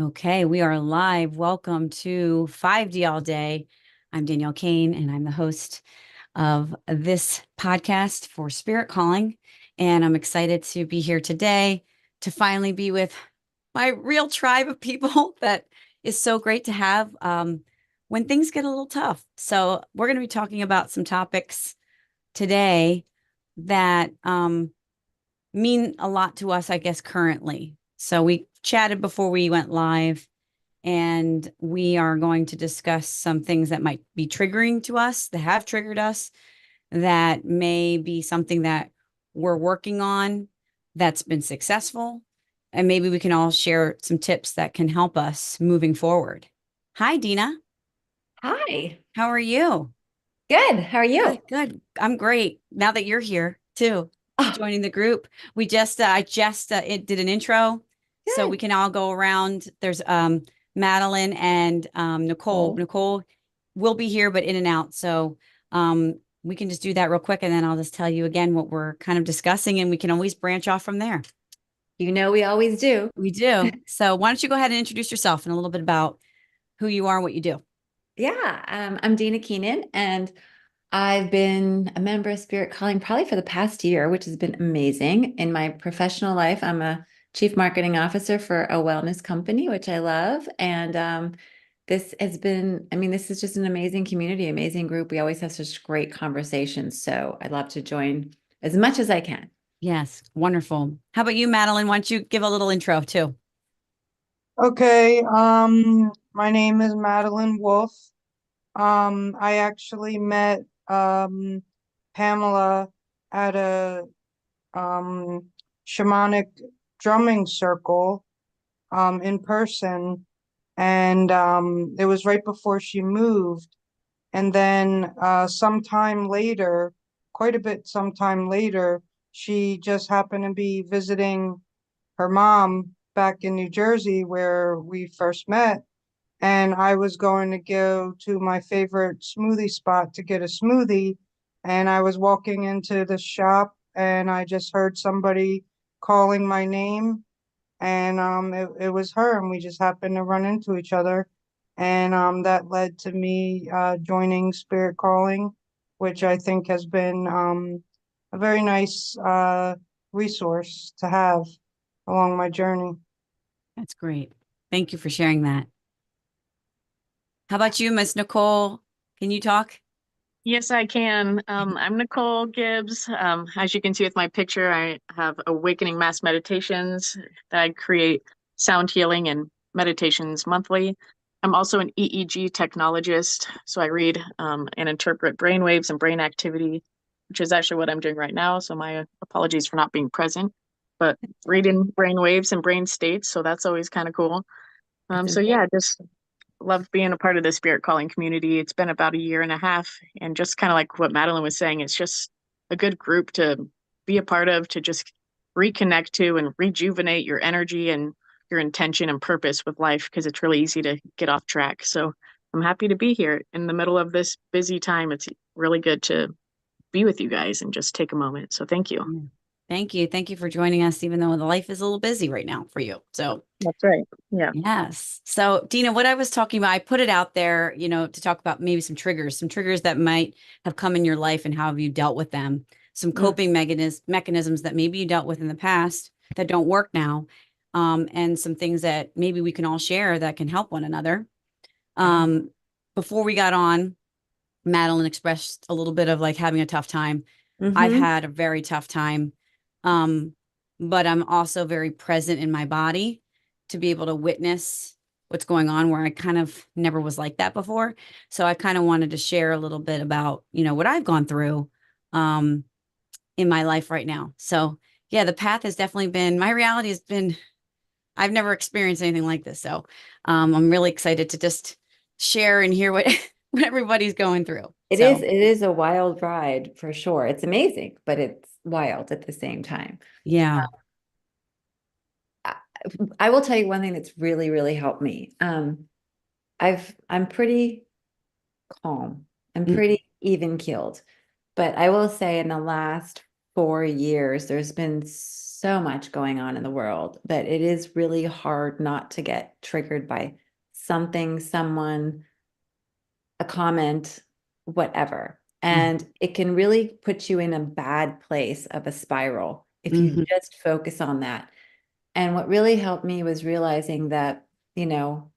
Okay, we are live. Welcome to 5D All Day. I'm Danielle Kane, and I'm the host of this podcast for Spirit Calling. And I'm excited to be here today to finally be with my real tribe of people that is so great to have when things get a little tough. So, we're going to be talking about some topics today that mean a lot to us, I guess, currently. So, we chatted before we went live and we are going to discuss some things that might be triggering to us, that have triggered us, that may be something that we're working on that's been successful. And maybe we can all share some tips that can help us moving forward. Hi, Dina. Hi. How are you? Good. How are Good, you? good. I'm great. Now that you're here too, Oh, joining the group, I just did an intro, so we good. can all go around. There's Madeline and Nicole. Oh, Nicole will be here, but in and out. So we can just do that real quick, and then I'll just tell you again what we're kind of discussing, and we can always branch off from there. you know we always do. We do. So why don't you go ahead and introduce yourself and a little bit about who you are and what you do? Yeah, I'm Dina Keenan, and I've been a member of Spirit Calling probably for the past year, which has been amazing. In my professional life, I'm a chief marketing officer for a wellness company, which I love. And this has been, I mean, this is just an amazing community, amazing group. We always have such great conversations. So I'd love to join as much as I can. Yes, wonderful. How about you, Madeline? Why don't you give a little intro too? Okay, my name is Madeline Wolf. I actually met Pamela at a um shamanic drumming circle in person, and it was right before she moved. And then sometime later, quite a bit sometime later, she just happened to be visiting her mom back in New Jersey where we first met, and I was going to go to my favorite smoothie spot to get a smoothie. And I was walking into the shop and I just heard somebody calling my name. And it was her, and we just happened to run into each other. And that led to me joining Spirit Calling, which I think has been a very nice resource to have along my journey. That's great. Thank you for sharing that. How about you, Miss Nicole? Can you talk? Yes, I can. I'm Nicole Gibbs. As you can see with my picture, I have Awakening Mass Meditations that I create sound healing and meditations monthly. I'm also an EEG technologist, so I read and interpret brain waves and brain activity, which is actually what I'm doing right now. So my apologies for not being present, but reading brain waves and brain states, so that's always kind of cool. That's So amazing. yeah, just love being a part of the Spirit Calling community. It's been about a year and a half, and just kind of like what Madeline was saying, it's just a good group to be a part of, to just reconnect to and rejuvenate your energy and your intention and purpose with life, because it's really easy to get off track. So I'm happy to be here in the middle of this busy time. It's really good to be with you guys and just take a moment. So thank you. Yeah. Thank you. Thank you for joining us, even though the life is a little busy right now for you. So, That's right. Yeah. yes. So, Dina, what I was talking about, I put it out there, to talk about maybe some triggers that might have come in your life and how have you dealt with them, some Mm, coping mechanisms that maybe you dealt with in the past that don't work now, and some things that maybe we can all share that can help one another. yeah. Um, Before we got on, Madeline expressed a little bit of like having a tough time. I've Mm-hmm. had a very tough time. Um, but I'm also very present in my body to be able to witness what's going on where I kind of never was like that before. So I kind of wanted to share a little bit about, what I've gone through um in my life right now. So yeah, the path has definitely been my reality has been I've never experienced anything like this. So I'm really excited to just share and hear what what everybody's going through. So It is a wild ride for sure. It's amazing, but it's wild at the same time. yeah. I, I will tell you one thing that's really, really helped me. I'm pretty calm. I'm Mm, pretty even keeled. But I will say in the last 4 years, there's been so much going on in the world that it is really hard not to get triggered by something, someone, a comment, whatever. And it can really put you in a bad place of a spiral if you Mm-hmm. just focus on that. And what really helped me was realizing that, you know,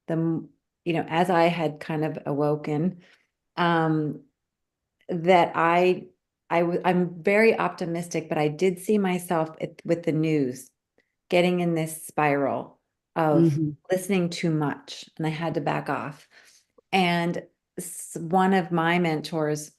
the, as I had kind of awoken, um, that I'm very optimistic, but I did see myself with the news getting in this spiral of Mm-hmm. listening too much, and I had to back off. And one of my mentors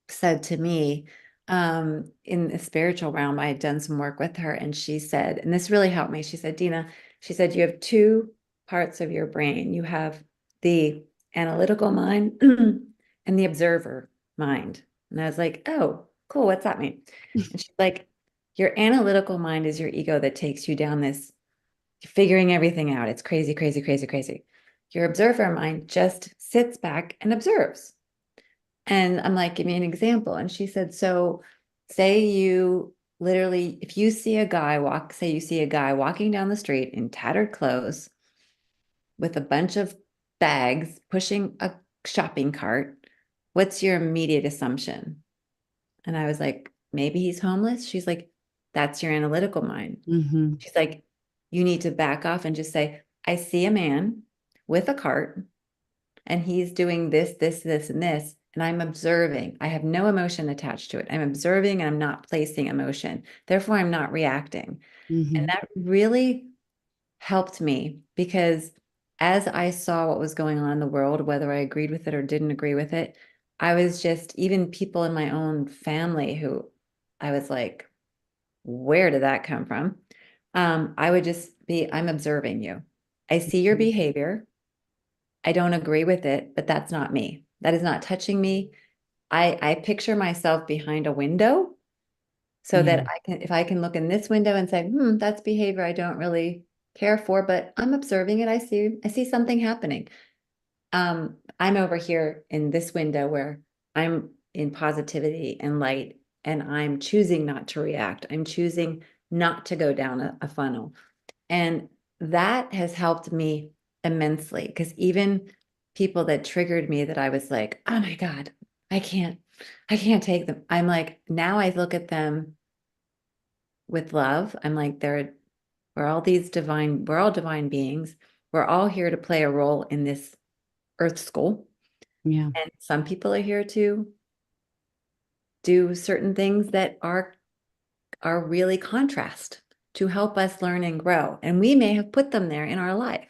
said to me, in the spiritual realm, I had done some work with her, and she said, and this really helped me. She said, Dina, she said, you have two parts of your brain. You have the analytical mind and the observer mind. And I was like, oh, cool. What's that mean? And she's like, your analytical mind is your ego that takes you down this figuring everything out. It's crazy, crazy, crazy, crazy. Your observer mind just sits back and observes. And I'm like, give me an example. And she said, so say you literally, if you see a guy say you see a guy walking down the street in tattered clothes with a bunch of bags pushing a shopping cart, what's your immediate assumption? And I was like, maybe he's homeless. She's like, that's your analytical mind. Mm-hmm. She's like, you need to back off and just say, I see a man with a cart and he's doing this, this, this, and this. And I'm observing. I have no emotion attached to it. I'm observing and I'm not placing emotion. Therefore, I'm not reacting. And Mm-hmm. that really helped me because as I saw what was going on in the world, whether I agreed with it or didn't agree with it, I was just, even people in my own family who I was like, where did that come from? I would just be, I'm observing you. I see your behavior. I don't agree with it, but that's not me. That is not touching me. I picture myself behind a window so Yeah. that if I can look in this window and say, that's behavior I don't really care for, but I'm observing it. I see something happening. I'm over here in this window where I'm in positivity and light, and I'm choosing not to react. I'm choosing not to go down a funnel. And that has helped me immensely because even people that triggered me that I was like, oh my God, I can't, I can't take them. I'm like, now I look at them with love. I'm like, we're all we're all divine beings. We're all here to play a role in this earth school. Yeah. And some people are here to do certain things that are really contrast to help us learn and grow. And we may have put them there in our life.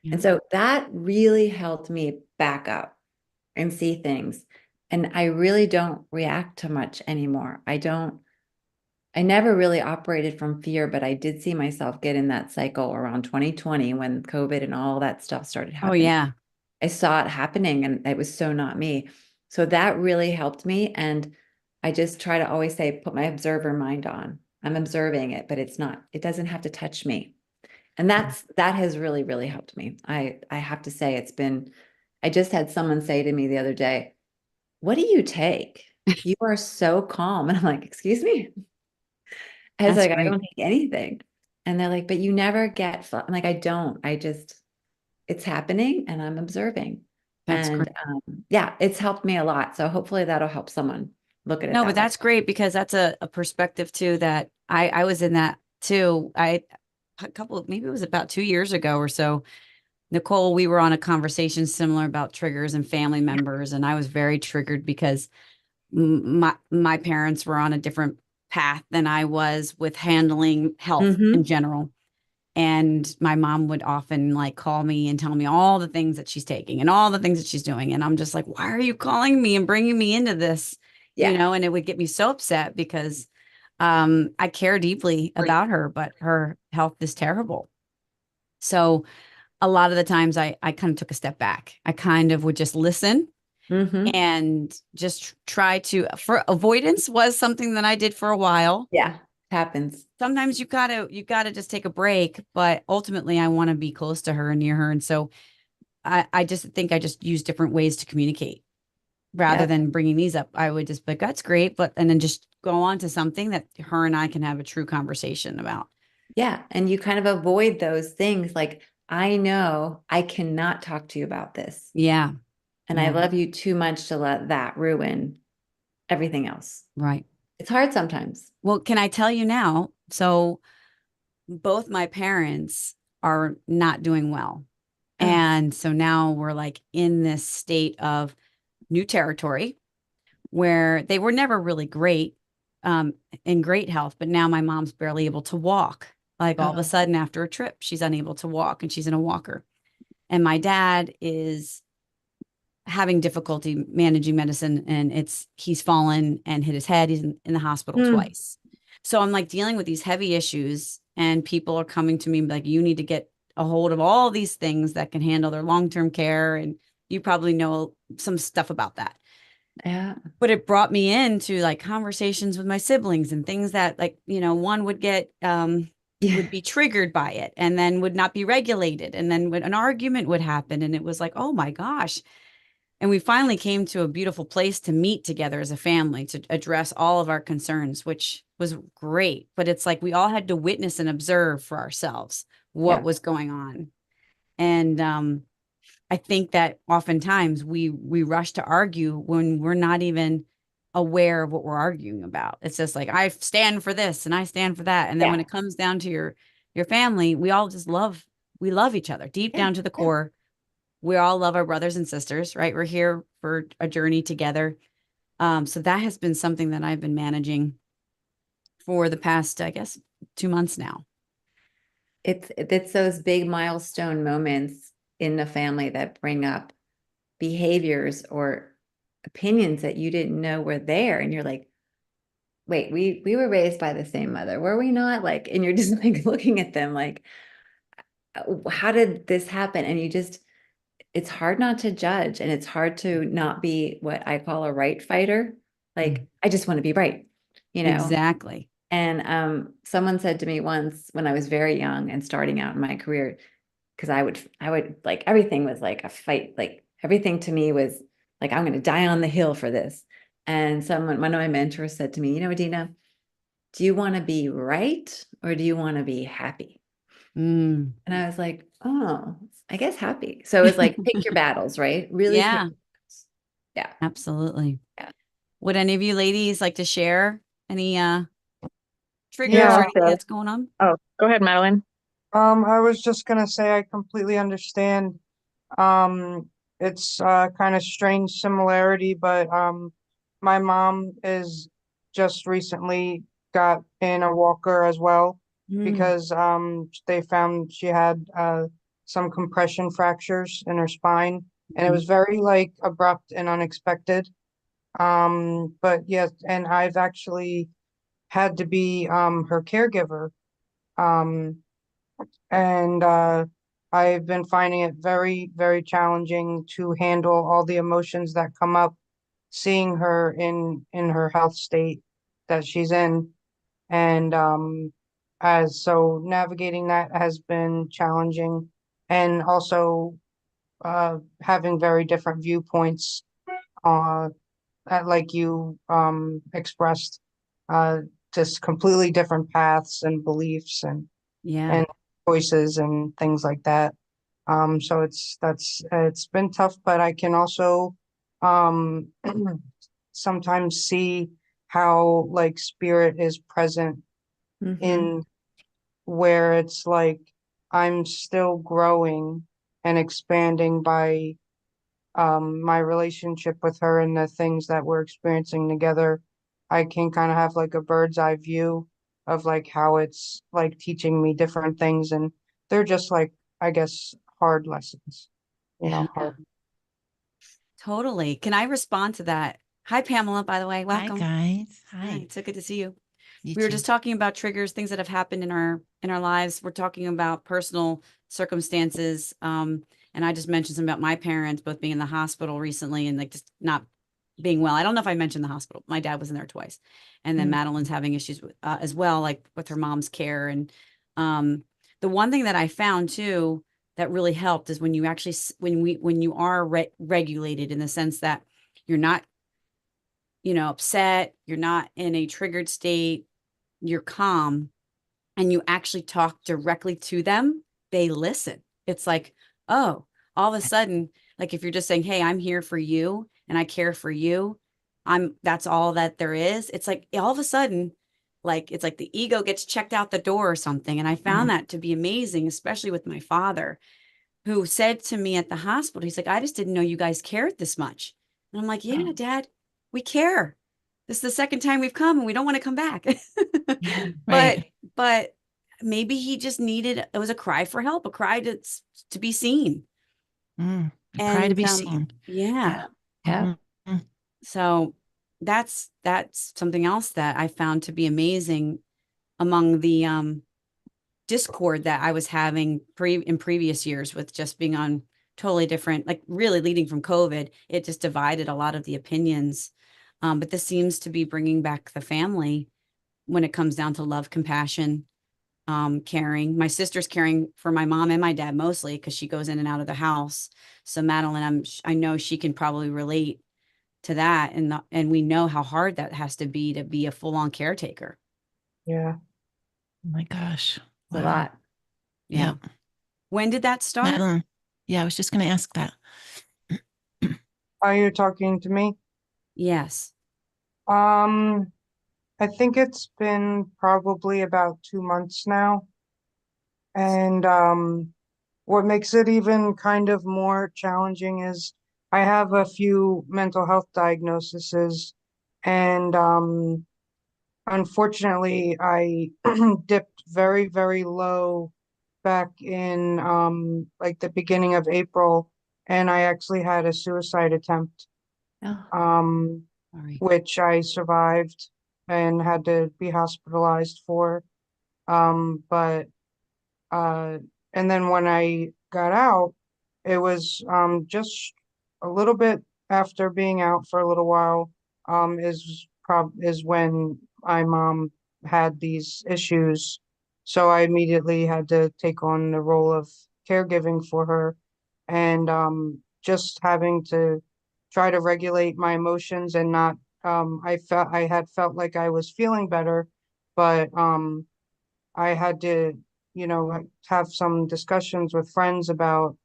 Yeah. And so that really helped me back up and see things. And I really don't react to much anymore. I never really operated from fear, but I did see myself get in that cycle around 2020 when COVID and all that stuff started Oh, happening. yeah. I saw it happening and it was so not me. So that really helped me. And I just try to always say, put my observer mind on. I'm observing it, but it doesn't have to touch me. And that has really, really helped me. I have to say I just had someone say to me the other day, what do you take? You are so calm. And I'm like, excuse me? I was That's like, I great. don't take anything. And they're like, but you never get fun. I'm like, I don't. It's happening and I'm observing. That's And great. yeah, it's helped me a lot. So hopefully that'll help someone look at it No, but that way. that's great because that's a perspective too that I was in that too. Maybe it was about 2 years ago or so. Nicole, we were on a conversation similar about triggers and family members, and I was very triggered because my parents were on a different path than I was with handling health in Mm-hmm. general. And my mom would often like call me and tell me all the things that she's taking and all the things that she's doing. And I'm just like, why are you calling me and bringing me into this? Yeah. And it would get me so upset because I care deeply about her, but her health is terrible. So a lot of the times I kind of took a step back. I kind of would just listen Mm-hmm. and just try to, for avoidance was something that I did for a while. Yeah. Happens. Sometimes you gotta just take a break, but ultimately I want to be close to her and near her. And so I just think I just use different ways to communicate rather Yeah. than bringing these up. I would just be like, that's great. And then just go on to something that her and I can have a true conversation about. Yeah. And you kind of avoid those things like, I know I cannot talk to you about this. Yeah. And I Yeah. love you too much to let that ruin everything else. Right. It's hard sometimes. Well, can I tell you now? So both my parents are not doing well. Oh, And so now we're like in this state of new territory where they were never really great, um, in great health, but now my mom's barely able to walk. Like all of a oh, sudden after a trip, she's unable to walk and she's in a walker. And my dad is having difficulty managing medicine, and he's fallen and hit his head. He's in the hospital mm, twice. So I'm like dealing with these heavy issues, and people are coming to me like, you need to get a hold of all these things that can handle their long-term care. And you probably know some stuff about that. yeah. But it brought me into like conversations with my siblings and things that, like, one would get Yeah. would be triggered by it and then would not be regulated, and then an argument would happen, and it was like, oh my gosh. And we finally came to a beautiful place to meet together as a family to address all of our concerns, which was great. But it's like we all had to witness and observe for ourselves what Yeah. was going on. And I think that oftentimes we rush to argue when we're not even aware of what we're arguing about. It's just like, I stand for this and I stand for that. And then when Yeah. it comes down to your family, we all just we love each other deep Yeah. down to the core. We all love our brothers and sisters, right? We're here for a journey together. So that has been something that I've been managing for the past, I guess, 2 months now. It's those big milestone moments in the family that bring up behaviors or opinions that you didn't know were there. And you're like, wait, we were raised by the same mother, were we not? Like, and you're just like looking at them like, how did this happen? And it's hard not to judge, and it's hard to not be what I call a right fighter. Mm. Like, I just want to be right, you know? Exactly. And someone said to me once when I was very young and starting out in my career, because I would like everything was like a fight. Like everything to me was like, I'm going to die on the hill for this. And one of my mentors said to me, Adina, do you want to be right or do you want to be happy? Mm. And I was like, oh, I guess happy. So it was like, pick your battles, right? Really pick Yeah, your battles. Yeah. absolutely. Yeah. Would any of you ladies like to share any triggers Yeah, or Yeah, I'll anything share. that's going on? Oh, go ahead, Madeline. I was just gonna say I completely understand. Um, it's kind of strange similarity, but my mom is just recently got in a walker as well Mm. because they found she had some compression fractures in her spine, and it Mm. was very like abrupt and unexpected. But yes, and I've actually had to be her caregiver. Um, and I've been finding it very, very challenging to handle all the emotions that come up, seeing her in her health state that she's in, and as so navigating that has been challenging, and also having very different viewpoints, uh, like you expressed, uh, just completely different paths and beliefs Yeah. and choices and things like that. So it's been tough, but I can also um sometimes see how like spirit is present Mm-hmm. in where it's like I'm still growing and expanding by my relationship with her and the things that we're experiencing together. I can kind of have like a bird's eye view of like how it's like teaching me different things, and they're just like, I guess, hard lessons, Yeah. hard. Totally. Can I respond to that? Hi, Pamela, by the way. Hi, Welcome. guys. Hi, Hi. it's so good to see you. You We were too. just talking about triggers, things that have happened in our lives. We're talking about personal circumstances. And I just mentioned some about my parents both being in the hospital recently and like just not being well. I don't know if I mentioned the hospital. My dad was in there twice. And then Mm. Madeline's having issues with, as well, like with her mom's care. And um, the one thing that I found too that really helped is when you actually when you are regulated in the sense that you're not upset, you're not in a triggered state, you're calm, and you actually talk directly to them, they listen. It's like, oh, all of a sudden, like if you're just saying, hey, I'm here for you and I care for you, that's all that there is. It's like all of a sudden, like it's like the ego gets checked out the door or something. And I found that to be amazing, especially with my father, who said to me at the hospital, he's like, I just didn't know you guys cared this much. And I'm like, yeah, Dad, we care. This is the second time we've come and we don't want to come back. but Right. but maybe he just needed, it was a cry for help, a cry to be seen. A cry to And be seen. yeah. Yeah. Mhm. So that's something else that I found to be amazing among the discord that I was having in previous years with just being on totally different, like really leading from COVID, it just divided a lot of the opinions. But this seems to be bringing back the family when it comes down to love, compassion, caring. My sister's caring for my mom and my dad mostly because she goes in and out of the house. So Madeline, I know she can probably relate to that, and we know how hard that has to be a full on caretaker. Yeah. Oh my gosh. It's a lot. Yeah. Yeah. When did that start? Madeline. Yeah, I was just going to ask that. Are you talking to me? Yes. Um, I think it's been probably about 2 months now. And what makes it even kind of more challenging is I have a few mental health diagnoses, and unfortunately, I dipped very, very low back in like the beginning of April, and I actually had a suicide attempt, Oh, um, Sorry. which I survived and had to be hospitalized for. But uh, and then when I got out, it was just a little bit after being out for a little while, is when my mom had these issues. So I immediately had to take on the role of caregiving for her, and just having to try to regulate my emotions and not I had felt like I was feeling better, but I had to, have some discussions with friends about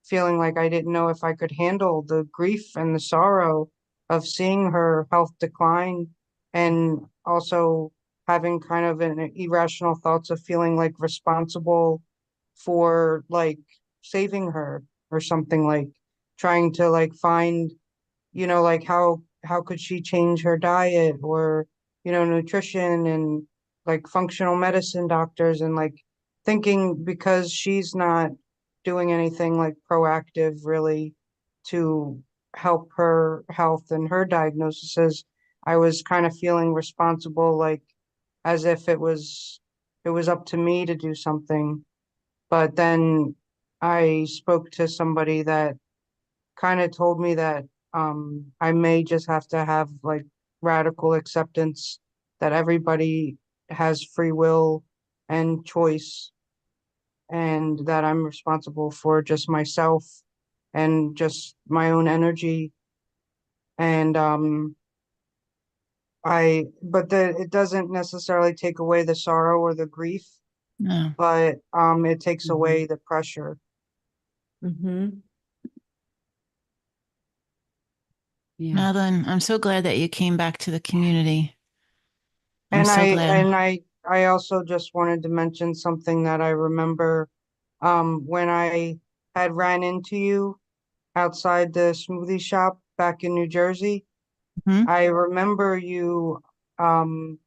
feeling like I didn't know if I could handle the grief and the sorrow of seeing her health decline, and also having kind of an irrational thoughts of feeling like responsible for like saving her or something, like trying to like find, like how could she change her diet, or nutrition, and like functional medicine doctors, and like thinking because she's not doing anything like proactive really to help her health and her diagnoses, I was kind of feeling responsible, like as if it was up to me to do something. But then I spoke to somebody that kind of told me that I may just have to have like radical acceptance that everybody has free will and choice, and that I'm responsible for just myself and just my own energy. And it doesn't necessarily take away the sorrow or the grief, No. but it takes Mhm. away the pressure. mm-hmm. Yeah. Madeline, I'm so glad that you came back to the community. I'm And so I glad. and I also just wanted to mention something that I remember when I had ran into you outside the smoothie shop back in New Jersey. Mhm. I remember you um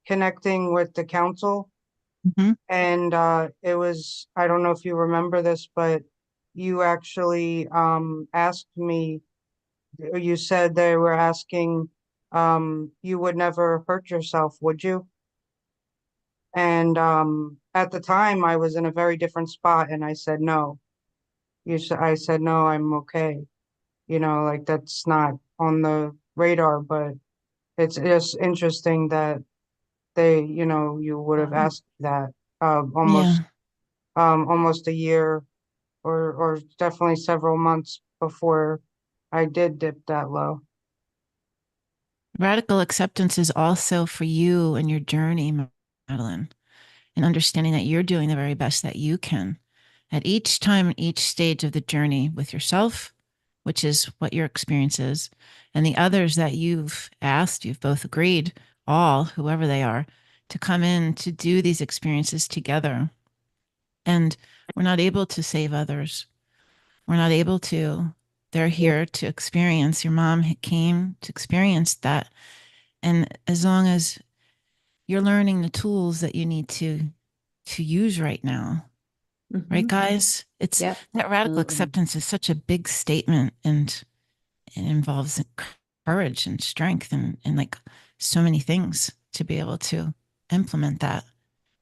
connecting with the council, Mhm. and it was, I don't know if you remember this, but you actually asked me, you said they were asking, you would never hurt yourself, would you? And at the time, I was in a very different spot, and I said no. I said no, I'm okay. Like that's not on the radar, but it's just interesting that you would have asked that almost Yeah. almost a year, or definitely several months before I did dip that low. Radical acceptance is also for you and your journey, Madeline, and understanding that you're doing the very best that you can at each time, each stage of the journey with yourself, which is what your experience is, and the others that you've both agreed, all, whoever they are, to come in to do these experiences together. And we're not able to save others. We're not able to. They're here to experience. Your mom came to experience that. And as long as you're learning the tools that you need to use right now, right, Mhm. guys? It's Yep. that radical Absolutely. acceptance is such a big statement, and it involves courage and strength and like so many things to be able to implement that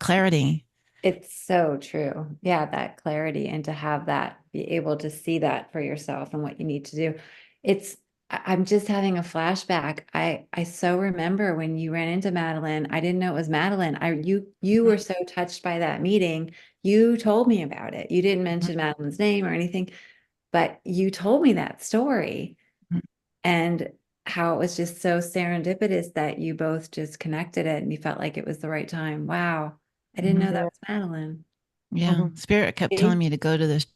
clarity. It's so true. Yeah, that clarity and to have that, be able to see that for yourself and what you need to do. It's, I'm just having a flashback. I so remember when you ran into Madeline. I didn't know it was Madeline. You were so touched by that meeting. You told me about it. You didn't mention Madeline's name or anything, but you told me that story and how it was just so serendipitous that you both just connected it and you felt like it was the right time. Wow. I didn't know that Yeah. was Madeline. Yeah, Mhm. Spirit kept telling See? me to go to this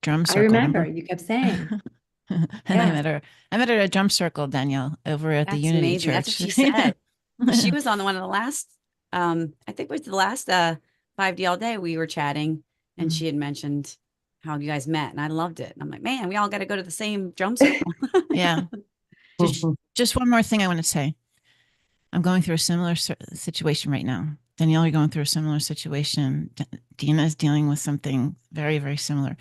drum I circle, remember remember? you kept saying, And I yeah, met her. I met her at a drum circle, Danielle, over at the That's Unity amazing. That's what Church. she said. She was on the one of the last, I think it was the last 5D all day we were chatting, and Mhm. she had mentioned how you guys met, and I loved it. And I'm like, man, we all got to go to the same drum circle. Yeah. Just one more thing I want to say. I'm going through a similar situation right now. Danielle, you're going through a similar situation. Dina is dealing with something very, very similar.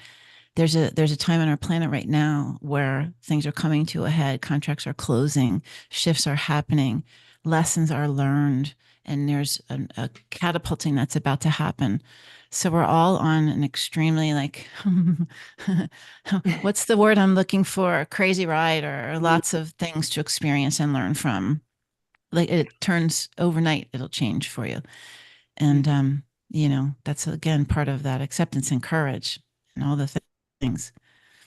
There's a time on our planet right now where things are coming to a head, contracts are closing, shifts are happening, lessons are learned, and there's a catapulting that's about to happen. So we're all on an extremely like what's the word I'm looking for? Crazy ride or Mm. lots of things to experience and learn from. Like it turns overnight, it'll change for you. And that's again part of that acceptance and courage and all the things.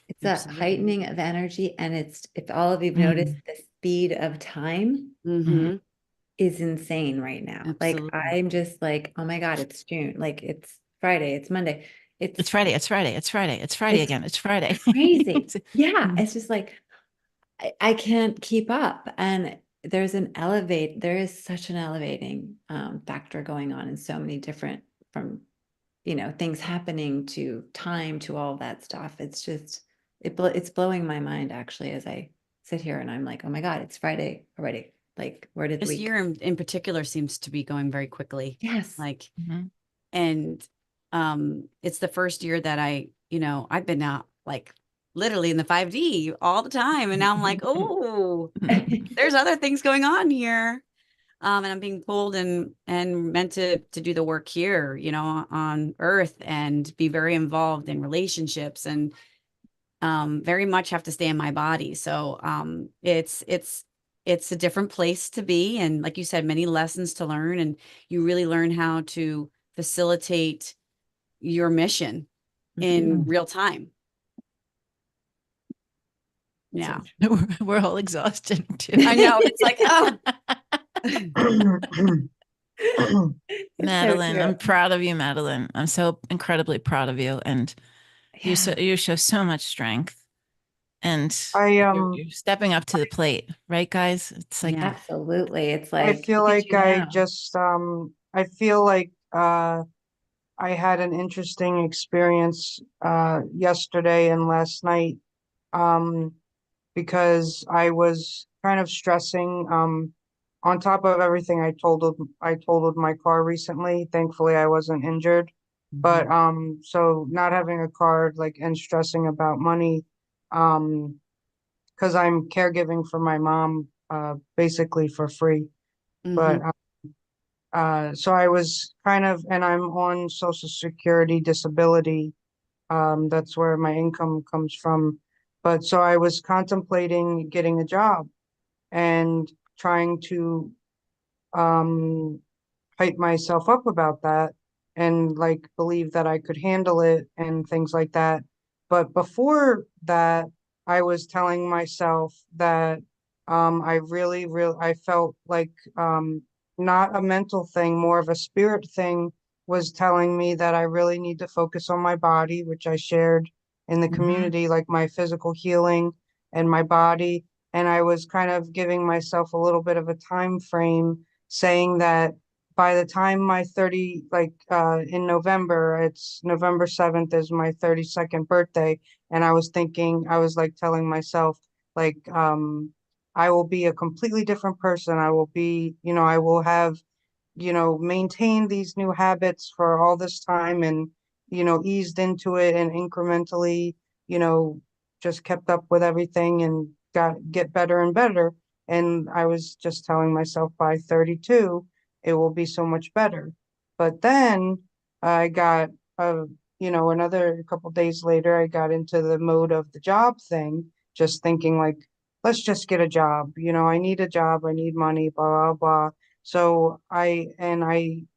It's a Absolutely. heightening of energy. And it's, if all of you've noticed, Mm. the speed of time Mhm. Mm-hmm. is insane right now. Like, Absolutely. I'm just like, oh my God, it's June. Like, it's Friday, it's Monday. It's It's, Friday. It's Friday. It's Friday. It's Friday it's again. It's Friday. crazy. Yeah. Mm. It's just like, I can't keep up. And there is such an elevating factor going on in so many different, from, things happening to time to all that stuff. It's just, it's blowing my mind actually as I sit here and I'm like, oh my God, it's Friday already. Like, where did the This week? year in particular seems to be going very quickly. Yes. Like, Mhm. and it's the first year that I've been out like literally in the 5D all the time. And now I'm like, oh, there's other things going on here. And I'm being pulled and meant to do the work here, on Earth and be very involved in relationships and very much have to stay in my body. So it's a different place to be, and like you said, many lessons to learn, and you really learn how to facilitate your mission in Mhm. real time. So Yeah, We're all exhausted too. I know. It's like, oh, it's so Madeline, true. I'm proud of you, Madeline. I'm so incredibly proud of you, and Yeah. you show so much strength, and I you're stepping up to the plate, right, guys? It's like yeah. Absolutely. It's I like, feel look at like you now. I feel like I had an interesting experience yesterday and last night um because I was kind of stressing on top of everything I totaled my car recently. Thankfully I wasn't injured. But Mhm. so not having a car like and stressing about money um because I'm caregiving for my mom basically for free. But Mhm. so I was kind of, and I'm on Social Security disability. That's where my income comes from. But so I was contemplating getting a job and trying to um, hype myself up about that and like believe that I could handle it and things like that. But before that, I was telling myself that I felt like not a mental thing, more of a spirit thing was telling me that I really need to focus on my body, which I shared in the community, like my physical healing and my body. And I was kind of giving myself a little bit of a time frame, saying that by the time my 30, like in November, it's November 7th is my 32nd birthday. And I was thinking, I was like telling myself, like, I will be a completely different person. I will be, I will have, maintained these new habits for all this time and, eased into it and incrementally, you know, just kept up with everything and get better and better. And I was just telling myself by 32, it will be so much better. But then I got a, another couple days later, I got into the mode of the job thing, just thinking like, let's just get a job. I need a job. I need money, blah, blah, blah. So I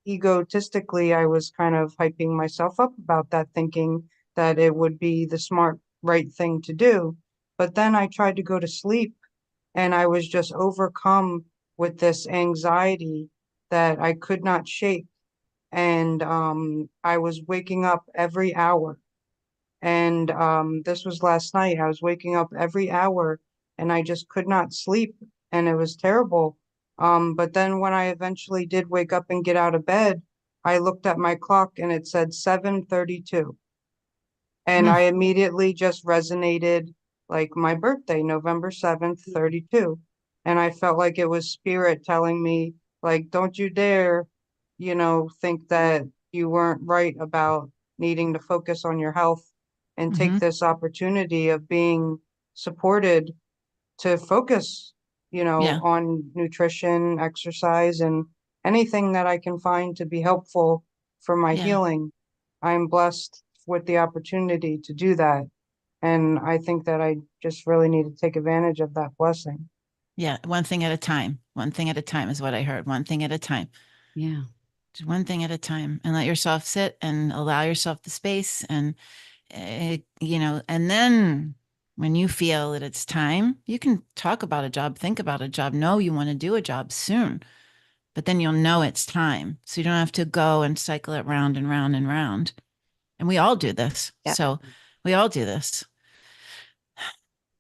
egotistically, I was kind of hyping myself up about that, thinking that it would be the smart, right thing to do. But then I tried to go to sleep and I was just overcome with this anxiety that I could not shake. And I was waking up every hour. And this was last night. I was waking up every hour and I just could not sleep. And it was terrible. But then when I eventually did wake up and get out of bed, I looked at my clock and it said 7:32. And I immediately just resonated like my birthday, November 7th, 32. And I felt like it was spirit telling me, like, don't you dare, think that you weren't right about needing to focus on your health and take this opportunity of being supported to focus, Yeah. on nutrition, exercise, and anything that I can find to be helpful for my Yeah. healing. I'm blessed with the opportunity to do that. And I think that I just really need to take advantage of that blessing. Yeah. One thing at a time. One thing at a time is what I heard. One thing at a time. Yeah. Just one thing at a time, and let yourself sit and allow yourself the space. And, and then when you feel that it's time, you can talk about a job, think about a job, know you want to do a job soon, but then you'll know it's time. So you don't have to go and cycle it round and round and round. And we all do this. Yeah. So we all do this.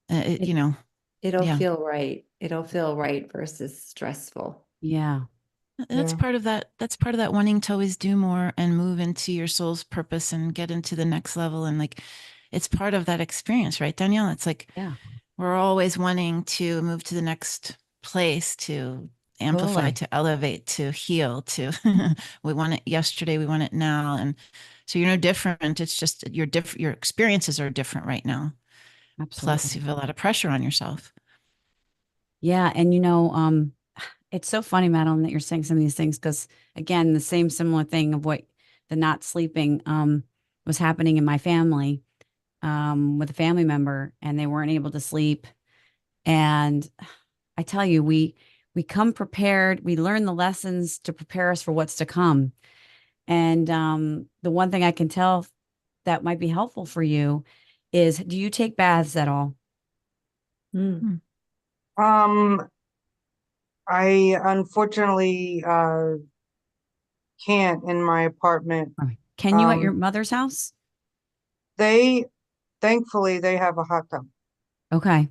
It, You know, it'll yeah. feel right. It'll feel right versus stressful. Yeah. That's Yeah. part of that. That's part of that wanting to always do more and move into your soul's purpose and get into the next level. And like, it's part of that experience, right, Danielle? It's like Yeah. we're always wanting to move to the next place, to amplify, Totally. to elevate, to heal, to we want it yesterday, we want it now. And so you're no different. It's just your your experiences are different right now. Plus, Absolutely. you have a lot of pressure on yourself. Yeah. And it's so funny, Madeline, that you're saying some of these things because again, the same similar thing of what the not sleeping was happening in my family with a family member and they weren't able to sleep. And I tell you, we come prepared, we learn the lessons to prepare us for what's to come. And the one thing I can tell that might be helpful for you is do you take baths at all? Mm. Um, I unfortunately can't in my apartment. All right. Can you at your Um, mother's house? they thankfully they have a hot tub. Okay.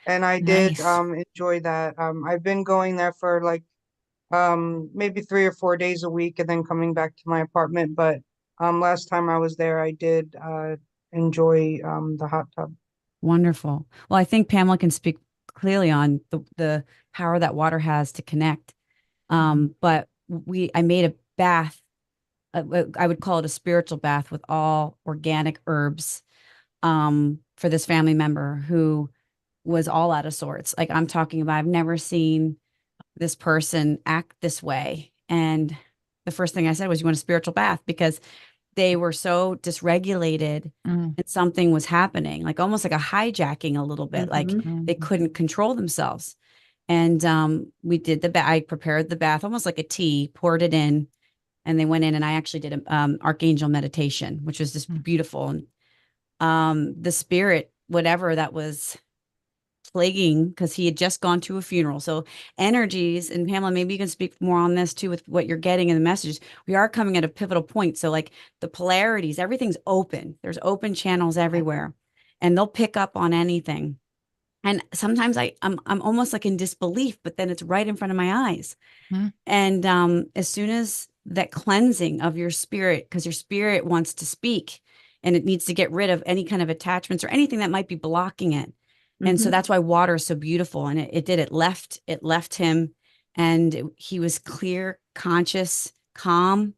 And I did Nice. enjoy that. I've been going there for like maybe 3 or 4 days a week and then coming back to my apartment. But last time I was there, I did enjoy the hot tub. Wonderful. Well, I think Pamela can speak clearly on the power that water has to connect. But I made a bath. I would call it a spiritual bath with all organic herbs for this family member who was all out of sorts. Like I'm talking about, I've never seen this person act this way. And the first thing I said was, you want a spiritual bath? Because they were so dysregulated Mm, and something was happening, like almost like a hijacking a little bit, like Mhm. mm, they couldn't control themselves. And we did I prepared the bath almost like a tea, poured it in, and they went in and I actually did a archangel meditation, which was just mm. beautiful. And the spirit, whatever that was plaguing because he had just gone to a funeral. So energies, and Pamela, maybe you can speak more on this too with what you're getting in the messages. We are coming at a pivotal point. So like the polarities, everything's open. There's open channels everywhere, and they'll pick up on anything. And sometimes I'm almost like in disbelief, but then it's right in front of my eyes. Mhm. And as soon as that cleansing of your spirit, because your spirit wants to speak and it needs to get rid of any kind of attachments or anything that might be blocking it. And so Mhm. that's why water is so beautiful. And it left him, and he was clear, conscious, calm.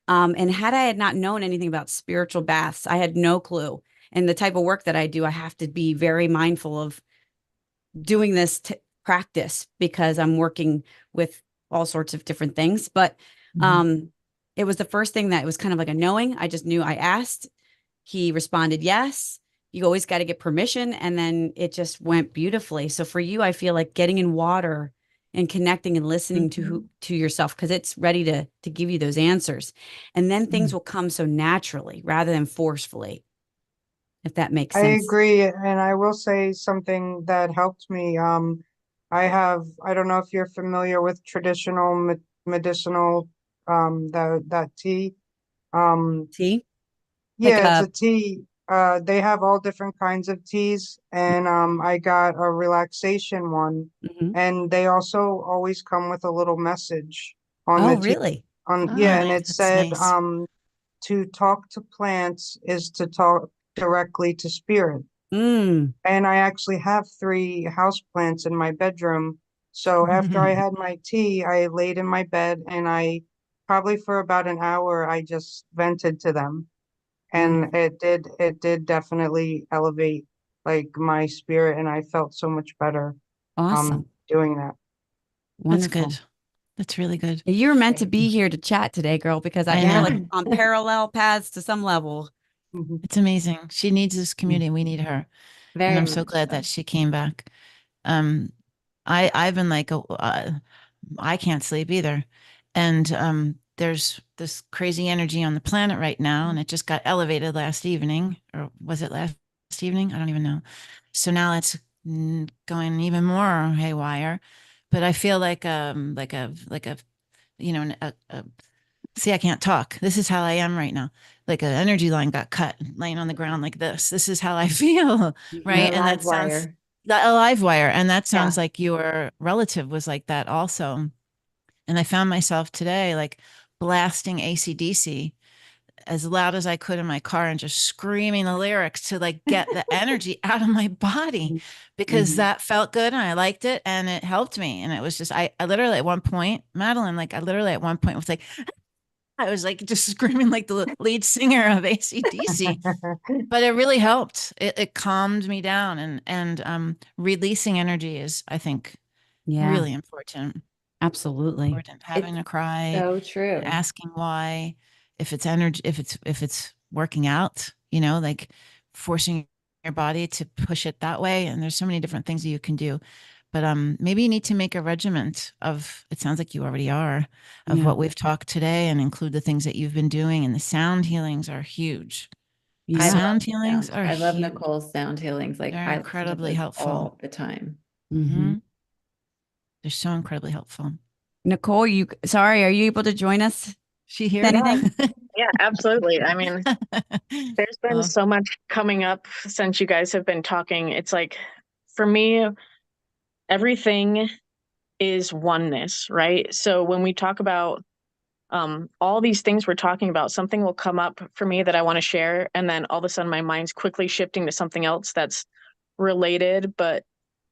And had I had not known anything about spiritual baths, I had no clue. And the type of work that I do, I have to be very mindful of doing this practice because I'm working with all sorts of different things. But um, it was the first thing that it was kind of like a knowing. I just knew. I asked. He responded yes. You always got to get permission. And then it just went beautifully. So for you, I feel like getting in water and connecting and listening to yourself, because it's ready to give you those answers. And then things will come so naturally rather than forcefully, if that makes I sense. agree, and I will say something that helped me. I don't know if you're familiar with traditional medicinal, that tea. Um, See? Like yeah, it's a tea. They have all different kinds of teas, and I got a relaxation one, Mhm. and they also always come with a little message on Oh, the tea. really? Yeah, and Ah, it that's said, nice. to talk to plants is to talk directly to spirit. Mm. And I actually have three houseplants in my bedroom. So after I had my tea, I laid in my bed and I probably for about an hour, I just vented to them. And Wonderful. it did definitely elevate like my spirit and I felt so much better Awesome. doing that. That's Wonderful. good. That's really good. You were meant to be here to chat today, girl, because I we're know. like on parallel paths to some level. Mhm. It's amazing. She needs this community. We need her. And Very I'm so much glad so. that she came back. Um, I've been like, I can't sleep either. And there's this crazy energy on the planet right now, and it just got elevated last evening, or was it last evening? I don't even know. So now it's going even more haywire. But I feel like a you know a see, I can't talk. This is how I am right now. Like an energy line got cut, laying on the ground like this. This is how I feel, You're right? a And live that sounds wire. a live wire. And that sounds Yeah. like your relative was like that also. And I found myself today like blasting AC/DC as loud as I could in my car and just screaming the lyrics to like get the energy out of my body because Mhm. that felt good and I liked it and it helped me. And it was just, I literally at one point, Madeline, like I literally at one point was like, I was like just screaming like the lead singer of AC/DC, but it really helped. It calmed me down and releasing energy is, I think, Yeah, really important. absolutely. Important. Having It's a cry so and true. asking why, if it's energy, if it's working out, like forcing your body to push it that way. And there's so many different things that you can do. But maybe you need to make a regiment of, it sounds like you already are, of Yeah. what we've talked today and include the things that you've been doing. And the sound healings are huge. The I Yeah. love sound the healings sound. are I love huge. Nicole's sound healings. Like They're I listen to incredibly those helpful. all the time. Hmm. Hmm. They're so incredibly helpful. Nicole, sorry, are you able to join us? She here? Yeah, Anything? yeah, absolutely. I mean, there's been Well, so much coming up since you guys have been talking. It's like, for me, everything is oneness, right? So when we talk about all these things we're talking about, something will come up for me that I want to share, and then all of a sudden my mind's quickly shifting to something else that's related, but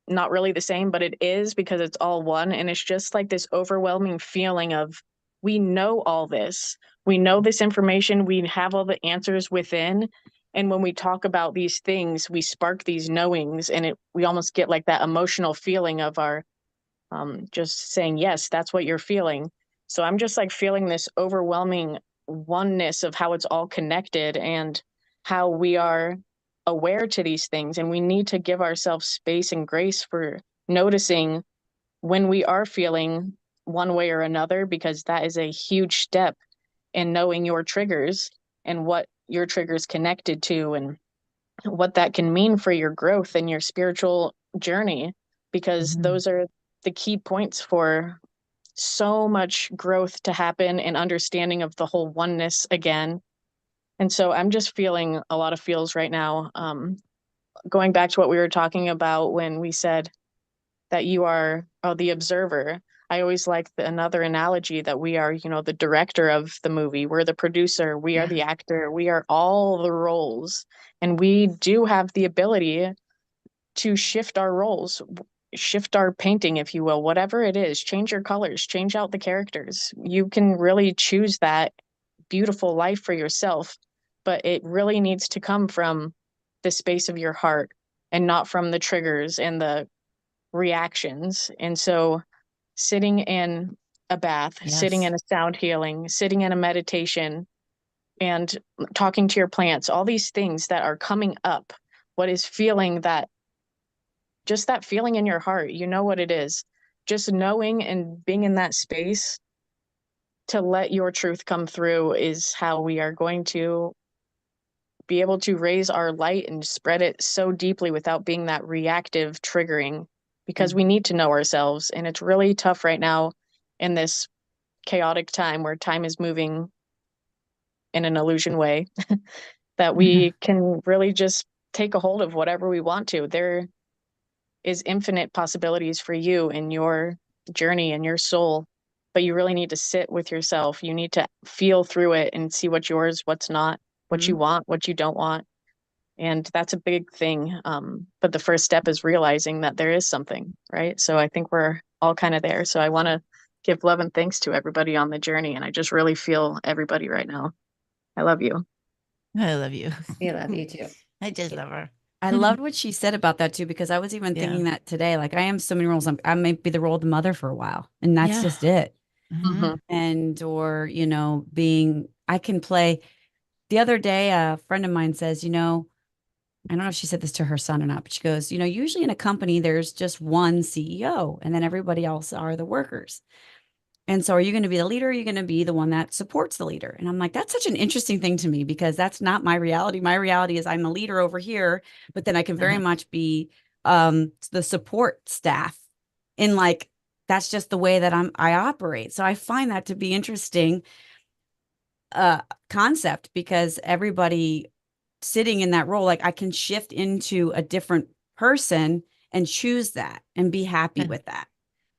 not really the same, but it is because it's all one. And it's just like this overwhelming feeling of we know all this, we know this information, we have all the answers within. And when we talk about these things, we spark these knowings, and we almost get like that emotional feeling of our just saying, yes, that's what you're feeling. So I'm just like feeling this overwhelming oneness of how it's all connected and how we are aware to these things. And we need to give ourselves space and grace for noticing when we are feeling one way or another, because that is a huge step in knowing your triggers and what your triggers connected to. And what that can mean for your growth and your spiritual journey, because those are the key points for so much growth to happen and understanding of the whole oneness again. And so I'm just feeling a lot of feels right now. Going back to what we were talking about when we said that you are the observer. I always like another analogy that we are, the director of the movie. We're the producer. We are the actor. We are all the roles. And we do have the ability to shift our roles, shift our painting, if you will, whatever it is, change your colors, change out the characters. You can really choose that beautiful life for yourself, but it really needs to come from the space of your heart and not from the triggers and the reactions. And so sitting in a bath, sitting in a sound healing, sitting in a meditation, and talking to your plants, all these things that are coming up, what is feeling that, just that feeling in your heart, you know what it is. Just knowing and being in that space to let your truth come through is how we are going to be able to raise our light and spread it so deeply without being that reactive triggering, because we need to know ourselves. And it's really tough right now in this chaotic time where time is moving in an illusion way that we can really just take a hold of whatever we want to. There is infinite possibilities for you in your journey and your soul, but you really need to sit with yourself. You need to feel through it and see what's yours, what's not, what you want, what you don't want. And that's a big thing. But the first step is realizing that there is something, right? So I think we're all kind of there. So I want to give love and thanks to everybody on the journey. And I just really feel everybody right now. I love you. I love you. We love you too. I just love her. I loved what she said about that too, because I was even thinking that today. Like, I am so many roles. I may be the role of the mother for a while, and that's just it. And, or, I can play. The other day, a friend of mine says, I don't know if she said this to her son or not, but she goes, usually in a company, there's just one CEO, and then everybody else are the workers. And so are you going to be the leader? Or are you going to be the one that supports the leader? And I'm like, that's such an interesting thing to me, because that's not my reality. My reality is I'm the leader over here, but then I can very much be the support staff. And like, that's just the way that I operate. So I find that to be interesting concept, because everybody sitting in that role, like, I can shift into a different person and choose that and be happy with that.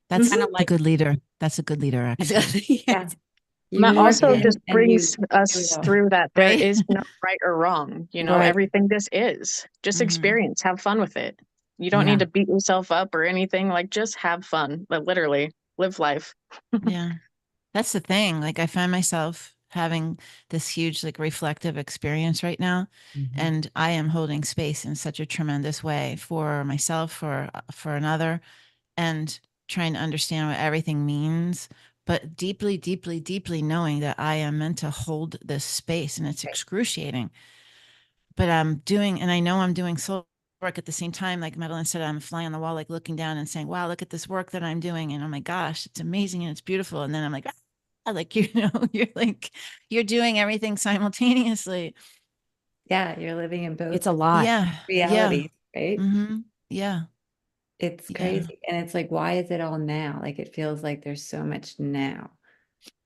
That's kind of a like good leader. That's a good leader, actually. Yeah. And that also just and brings us through that there Right? is no right or wrong. Right. Everything this is just experience, have fun with it. You don't need to beat yourself up or anything. Like, just have fun, but literally live life. Yeah. That's the thing. Like, I find myself having this huge, like, reflective experience right now. And I am holding space in such a tremendous way for myself, for another, and trying to understand what everything means, but deeply, deeply, deeply knowing that I am meant to hold this space, and it's excruciating. But I'm doing, and I know I'm doing soul work at the same time. Like Madeline said, I'm flying on the wall, like looking down and saying, wow, look at this work that I'm doing. And oh my gosh, it's amazing and it's beautiful. And then I'm like, ah, like, you're doing everything simultaneously. Yeah, you're living in both it's a lot. realities, right? Yeah. It's crazy. And it's like, why is it all now? Like, it feels like there's so much now.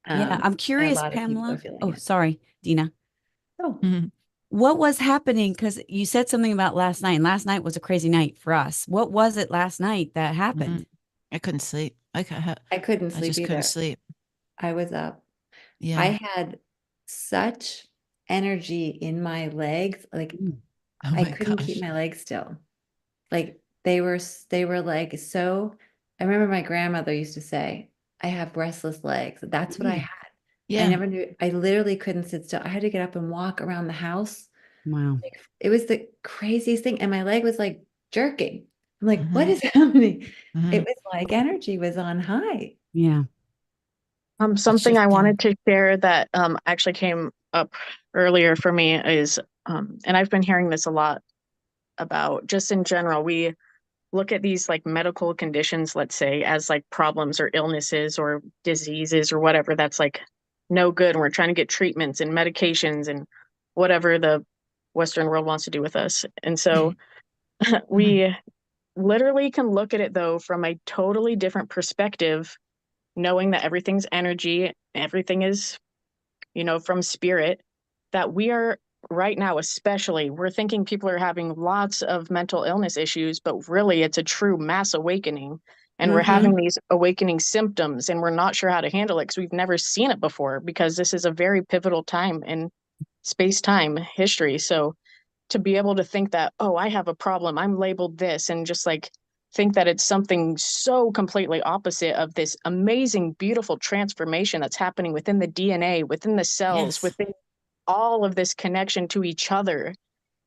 Yeah, I'm And a curious, lot of people are Pamela. feeling Oh, it. sorry, Dina. Oh, What was happening? Because you said something about last night, and last night was a crazy night for us. What was it last night that happened? I couldn't sleep. I couldn't I sleep just couldn't either. sleep. I was up. Yeah. I had such energy in my legs. Like, Oh I my couldn't keep gosh. my legs still. Like, they were like, so I remember my grandmother used to say, I have restless legs. That's what I had. I Yeah. never knew. I literally couldn't sit still. I had to get up and walk around the house. Wow. Like, it was the craziest thing. And my leg was like jerking. I'm like, what is happening? It was like energy was on high. Yeah. Something I wanted to share that actually came up earlier for me is, and I've been hearing this a lot about, just in general, we look at these like medical conditions, let's say, as like problems or illnesses or diseases or whatever that's like no good. And we're trying to get treatments and medications and whatever the Western world wants to do with us. And so we literally can look at it though from a totally different perspective, knowing that everything's energy, everything is, from spirit, that we are right now, especially, we're thinking people are having lots of mental illness issues, but really it's a true mass awakening. And we're Mm-hmm. having these awakening symptoms and we're not sure how to handle it because we've never seen it before, because this is a very pivotal time in space-time history. So to be able to think that, oh, I have a problem, I'm labeled this, and just like think that it's something so completely opposite of this amazing, beautiful transformation that's happening within the DNA, within the cells, Yes. within all of this connection to each other,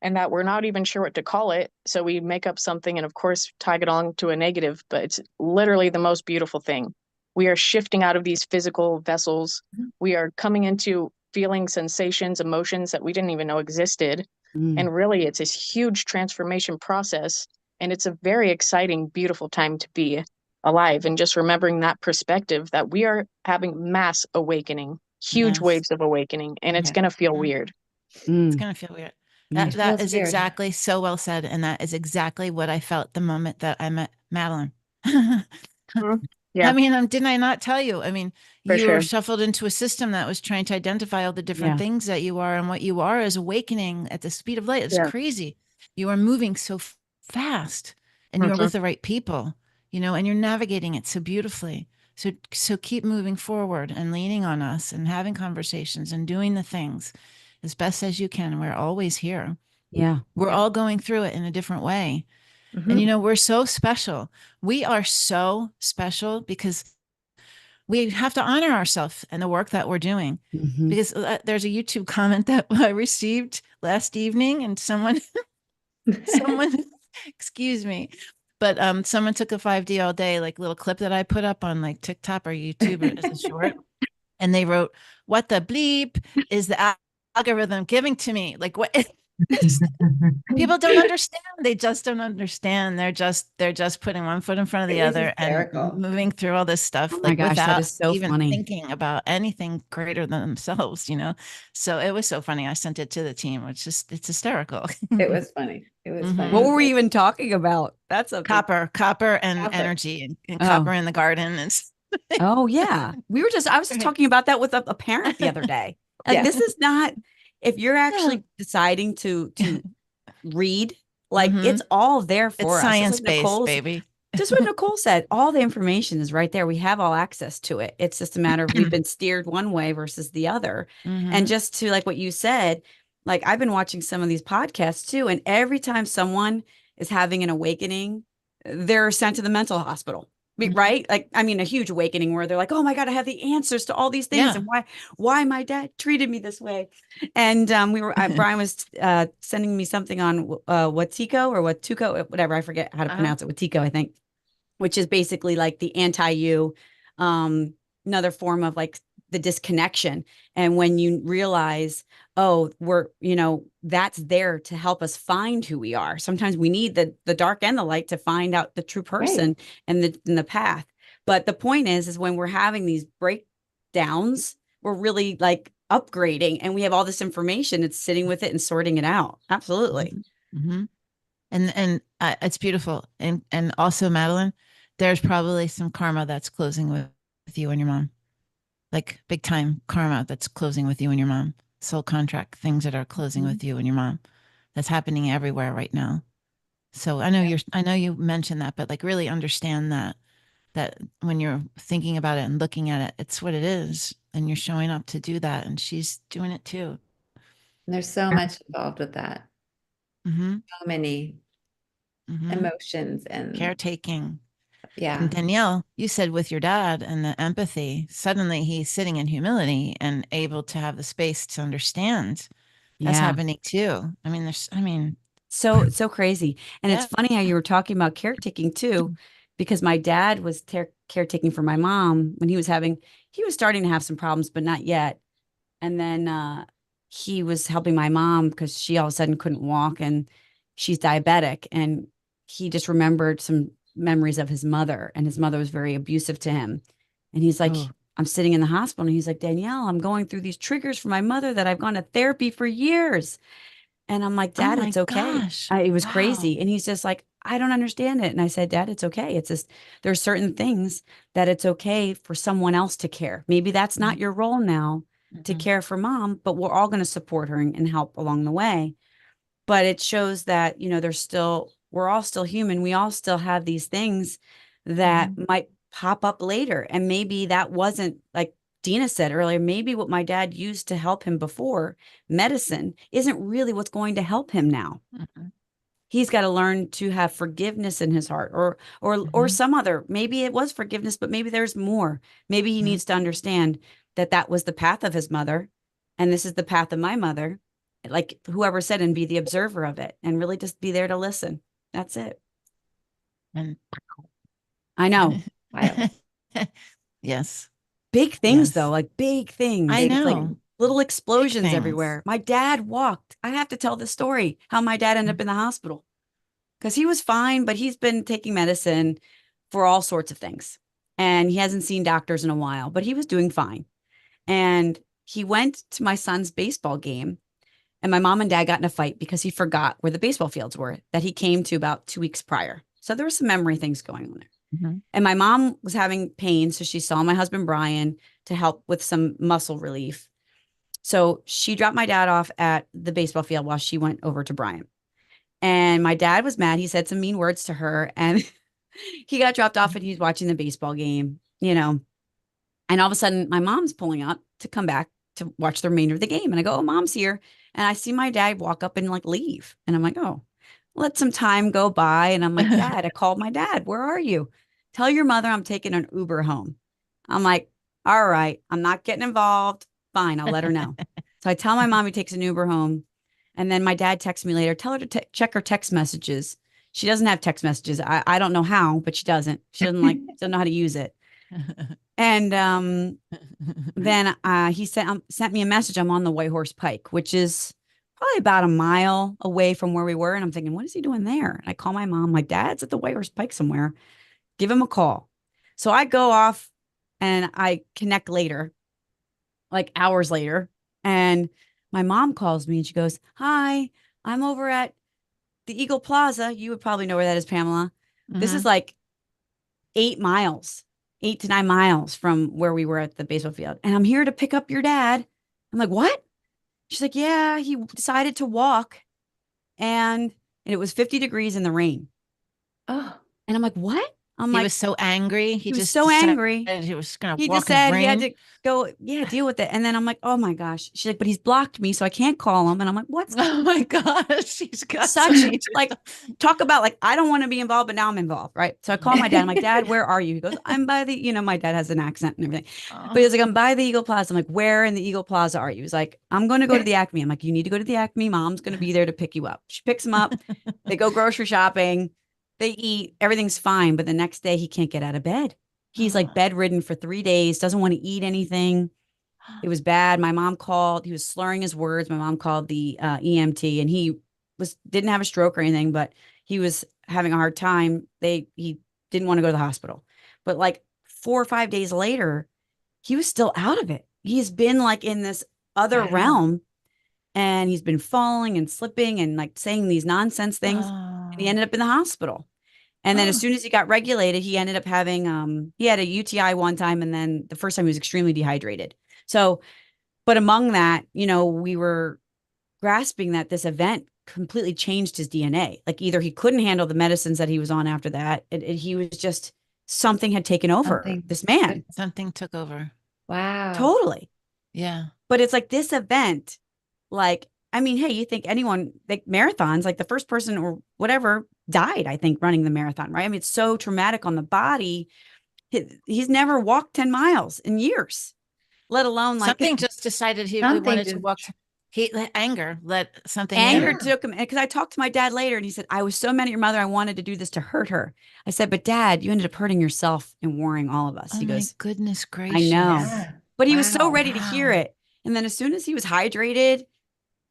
and that we're not even sure what to call it. So we make up something and, of course, tag it on to a negative, but it's literally the most beautiful thing. We are shifting out of these physical vessels. We are coming into feeling sensations, emotions that we didn't even know existed. Mm. And really, it's this huge transformation process. And it's a very exciting, beautiful time to be alive. And just remembering that perspective that we are having mass awakening, huge Yes. waves of awakening, and it's Yeah. going to feel weird. It's Mm. going to feel weird. Yeah. It That feels is weird. exactly so well said. And that is exactly what I felt the moment that I met Madeline. Yeah, I mean, didn't I not tell you? I mean, for you were sure. shuffled into a system that was trying to identify all the different Yeah. things that you are, and what you are is awakening at the speed of light. It's Yeah. crazy. You are moving so fast, and you're Mhm. with the right people, and you're navigating it so beautifully. So keep moving forward and leaning on us and having conversations and doing the things as best as you can. We're always here. Yeah. We're Yeah. all going through it in a different way. Mhm. And we're so special. We are so special because we have to honor ourselves and the work that we're doing. Mm-hmm. Because there's a YouTube comment that I received last evening, and someone, excuse me, but someone took a 5D all day, like little clip that I put up on like TikTok or YouTube, or as a short, and they wrote, "What the bleep is the algorithm giving to me? Like what?" People don't understand. They just don't understand. They're just putting one foot in front of It the was other and hysterical. moving through all this stuff Oh my like gosh, that without is so even funny. thinking about anything greater than themselves. So it was so funny. I sent it to the team, which is it's hysterical. It was funny. It was Mhm. funny. What were we even talking about? That's a big. Copper and Copper. energy and Oh. copper in the garden. And Oh yeah. I was just talking about that with a parent the other day. Like Yeah. this is not, if you're actually deciding to read, like Mhm. it's all there It's for us. science-based, baby. Just what Nicole said, all the information is right there. We have all access to it. It's just a matter of we've been steered one way versus the other. And Mhm. just to like what you said, like I've been watching some of these podcasts too, and every time someone is having an awakening, they're sent to the mental hospital. Mhm. Right? Like, I mean, a huge awakening where they're like, "Oh my God, I have the answers to all these things, Yeah. and why my dad treated me this way." And Brian was sending me something on Watiko or Watuko, whatever, I forget how to pronounce it. Watiko, I think, which is basically like the anti-you, another form of like the disconnection. And when you realize, oh, that's there to help us find who we are. Sometimes we need the dark and the light to find out the true person Right. and the path. But the point is when we're having these breakdowns, we're really like upgrading and we have all this information. It's sitting with it and sorting it out. Absolutely. Mhm. And it's beautiful. And also, Madeline, there's probably some karma that's closing with you and your mom, like big time karma that's closing with you and your mom. Soul contract things that are closing with you and your mom. That's happening everywhere right now. So I know you mentioned that, but like really understand that when you're thinking about it and looking at it, it's what it is, and you're showing up to do that, and she's doing it too. And there's so much involved with that. Mm-hmm. So many Mm-hmm. emotions and Caretaking. yeah. And Danielle, you said with your dad and the empathy, suddenly he's sitting in humility and able to have the space to understand. That's Yeah. happening too. I mean, So crazy. And it's yeah. funny how you were talking about caretaking too, because my dad was caretaking for my mom when he was starting to have some problems, but not yet. And then he was helping my mom because she all of a sudden couldn't walk and she's diabetic. And he just remembered some memories of his mother, and his mother was very abusive to him. And he's like, Oh. I'm sitting in the hospital and he's like, Danielle, I'm going through these triggers for my mother that I've gone to therapy for years. And I'm like, Oh Dad, my it's okay. gosh. It was Wow. crazy. And he's just like, I don't understand it. And I said, Dad, it's okay. It's just, there's certain things that it's okay for someone else to care. Maybe that's not your role now to Mhm. care for mom, but we're all going to support her and help along the way. But it shows that, there's still, we're all still human. We all still have these things that Mhm. might pop up later. And maybe that wasn't, like Dina said earlier, maybe what my dad used to help him before, medicine, isn't really what's going to help him now. Mhm. He's got to learn to have forgiveness in his heart, or Mhm. some other, maybe it was forgiveness, but maybe there's more. Maybe he Mhm. needs to understand that that was the path of his mother and this is the path of my mother, like whoever said, and be the observer of it and really just be there to listen. That's it. And I know. Wild. yes. Big things though, Yes. like big I things. Big It's like know. thing. little Big explosions things. everywhere. My dad walked. I have to tell the story how my dad ended up in the hospital because he was fine, but he's been taking medicine for all sorts of things. And he hasn't seen doctors in a while, but he was doing fine. And he went to my son's baseball game, and my mom and dad got in a fight because he forgot where the baseball fields were that he came to about 2 weeks prior. So there were some memory things going on there. Mhm. And my mom was having pain. So she saw my husband, Brian, to help with some muscle relief. So she dropped my dad off at the baseball field while she went over to Brian. And my dad was mad. He said some mean words to her, and he got dropped off and he's watching the baseball game. And all of a sudden, my mom's pulling up to come back to watch the remainder of the game. And I go, oh, mom's here. And I see my dad walk up and like leave. And I'm like, oh, let some time go by. And I'm like, Dad, I called my dad. Where are you? Tell your mother I'm taking an Uber home. I'm like, all right, I'm not getting involved. Fine, I'll let her know. So I tell my mom he takes an Uber home. And then my dad texts me later, tell her to check her text messages. She doesn't have text messages. I don't know how, but she doesn't. She doesn't know how to use it. And then he sent me a message. I'm on the White Horse Pike, which is probably about a mile away from where we were. And I'm thinking, what is he doing there? And I call my mom. My dad's at the White Horse Pike somewhere. Give him a call. So I go off and I connect later, like hours later. And my mom calls me and she goes, hi, I'm over at the Eagle Plaza. You would probably know where that is, Pamela. This is Mhm. like 8 miles, 8 to 9 miles from where we were at the baseball field. And I'm here to pick up your dad. I'm like, what? She's like, yeah, he decided to walk and it was 50 degrees in the rain. Oh, And I'm like, what? I'm He like, was so angry. He he was just so decided angry. he was going to He just walk in the said he had rain. to go, yeah, deal with it. And then I'm like, oh my gosh. She's like, but he's blocked me, so I can't call him. And I'm like, what's Oh my gosh. He's got some such major like stuff. talk about like I don't want to be involved, but now I'm involved, right? So I call my dad. I'm like, Dad, where are you? He goes, I'm by my dad has an accent and everything, but Oh. he's like, I'm by the Eagle Plaza. I'm like, where in the Eagle Plaza are you? He's like, I'm going to go to the Acme. I'm like, you need to go to the Acme. Mom's going to be there to pick you up. She picks him up. They go grocery shopping. They eat. Everything's fine. But the next day, he can't get out of bed. He's like Oh. bedridden for 3 days. Doesn't want to eat anything. It was bad. My mom called. He was slurring his words. My mom called the EMT, and he didn't have a stroke or anything, but he was having a hard time. He didn't want to go to the hospital. But like 4 or 5 days later, he was still out of it. He's been like in this other wow. realm, and he's been falling and slipping and like saying these nonsense things. And he Oh. ended up in the hospital. And then as Oh. soon as he got regulated, he ended up having he had a UTI one time, and then the first time he was extremely dehydrated. So, but among that, we were grasping that this event completely changed his DNA. Like either he couldn't handle the medicines that he was on after that, he was just something had taken over Something. this man Something took over. Wow. totally. Yeah. But it's like this event, like, I mean, hey, you think anyone like marathons, like the first person or whatever died, I think, running the marathon, right? I mean, it's so traumatic on the body. He's never walked 10 miles in years, let alone like Something just decided he Something wanted to just, walk. He let anger let something anger in. yeah. took him. Because I talked to my dad later and he said, I was so mad at your mother. I wanted to do this to hurt her. I said, but Dad, you ended up hurting yourself and worrying all of us. Oh He my goes, goodness I know. gracious. Yeah. But he was so Wow. ready to hear Wow. it. And then as soon as he was hydrated,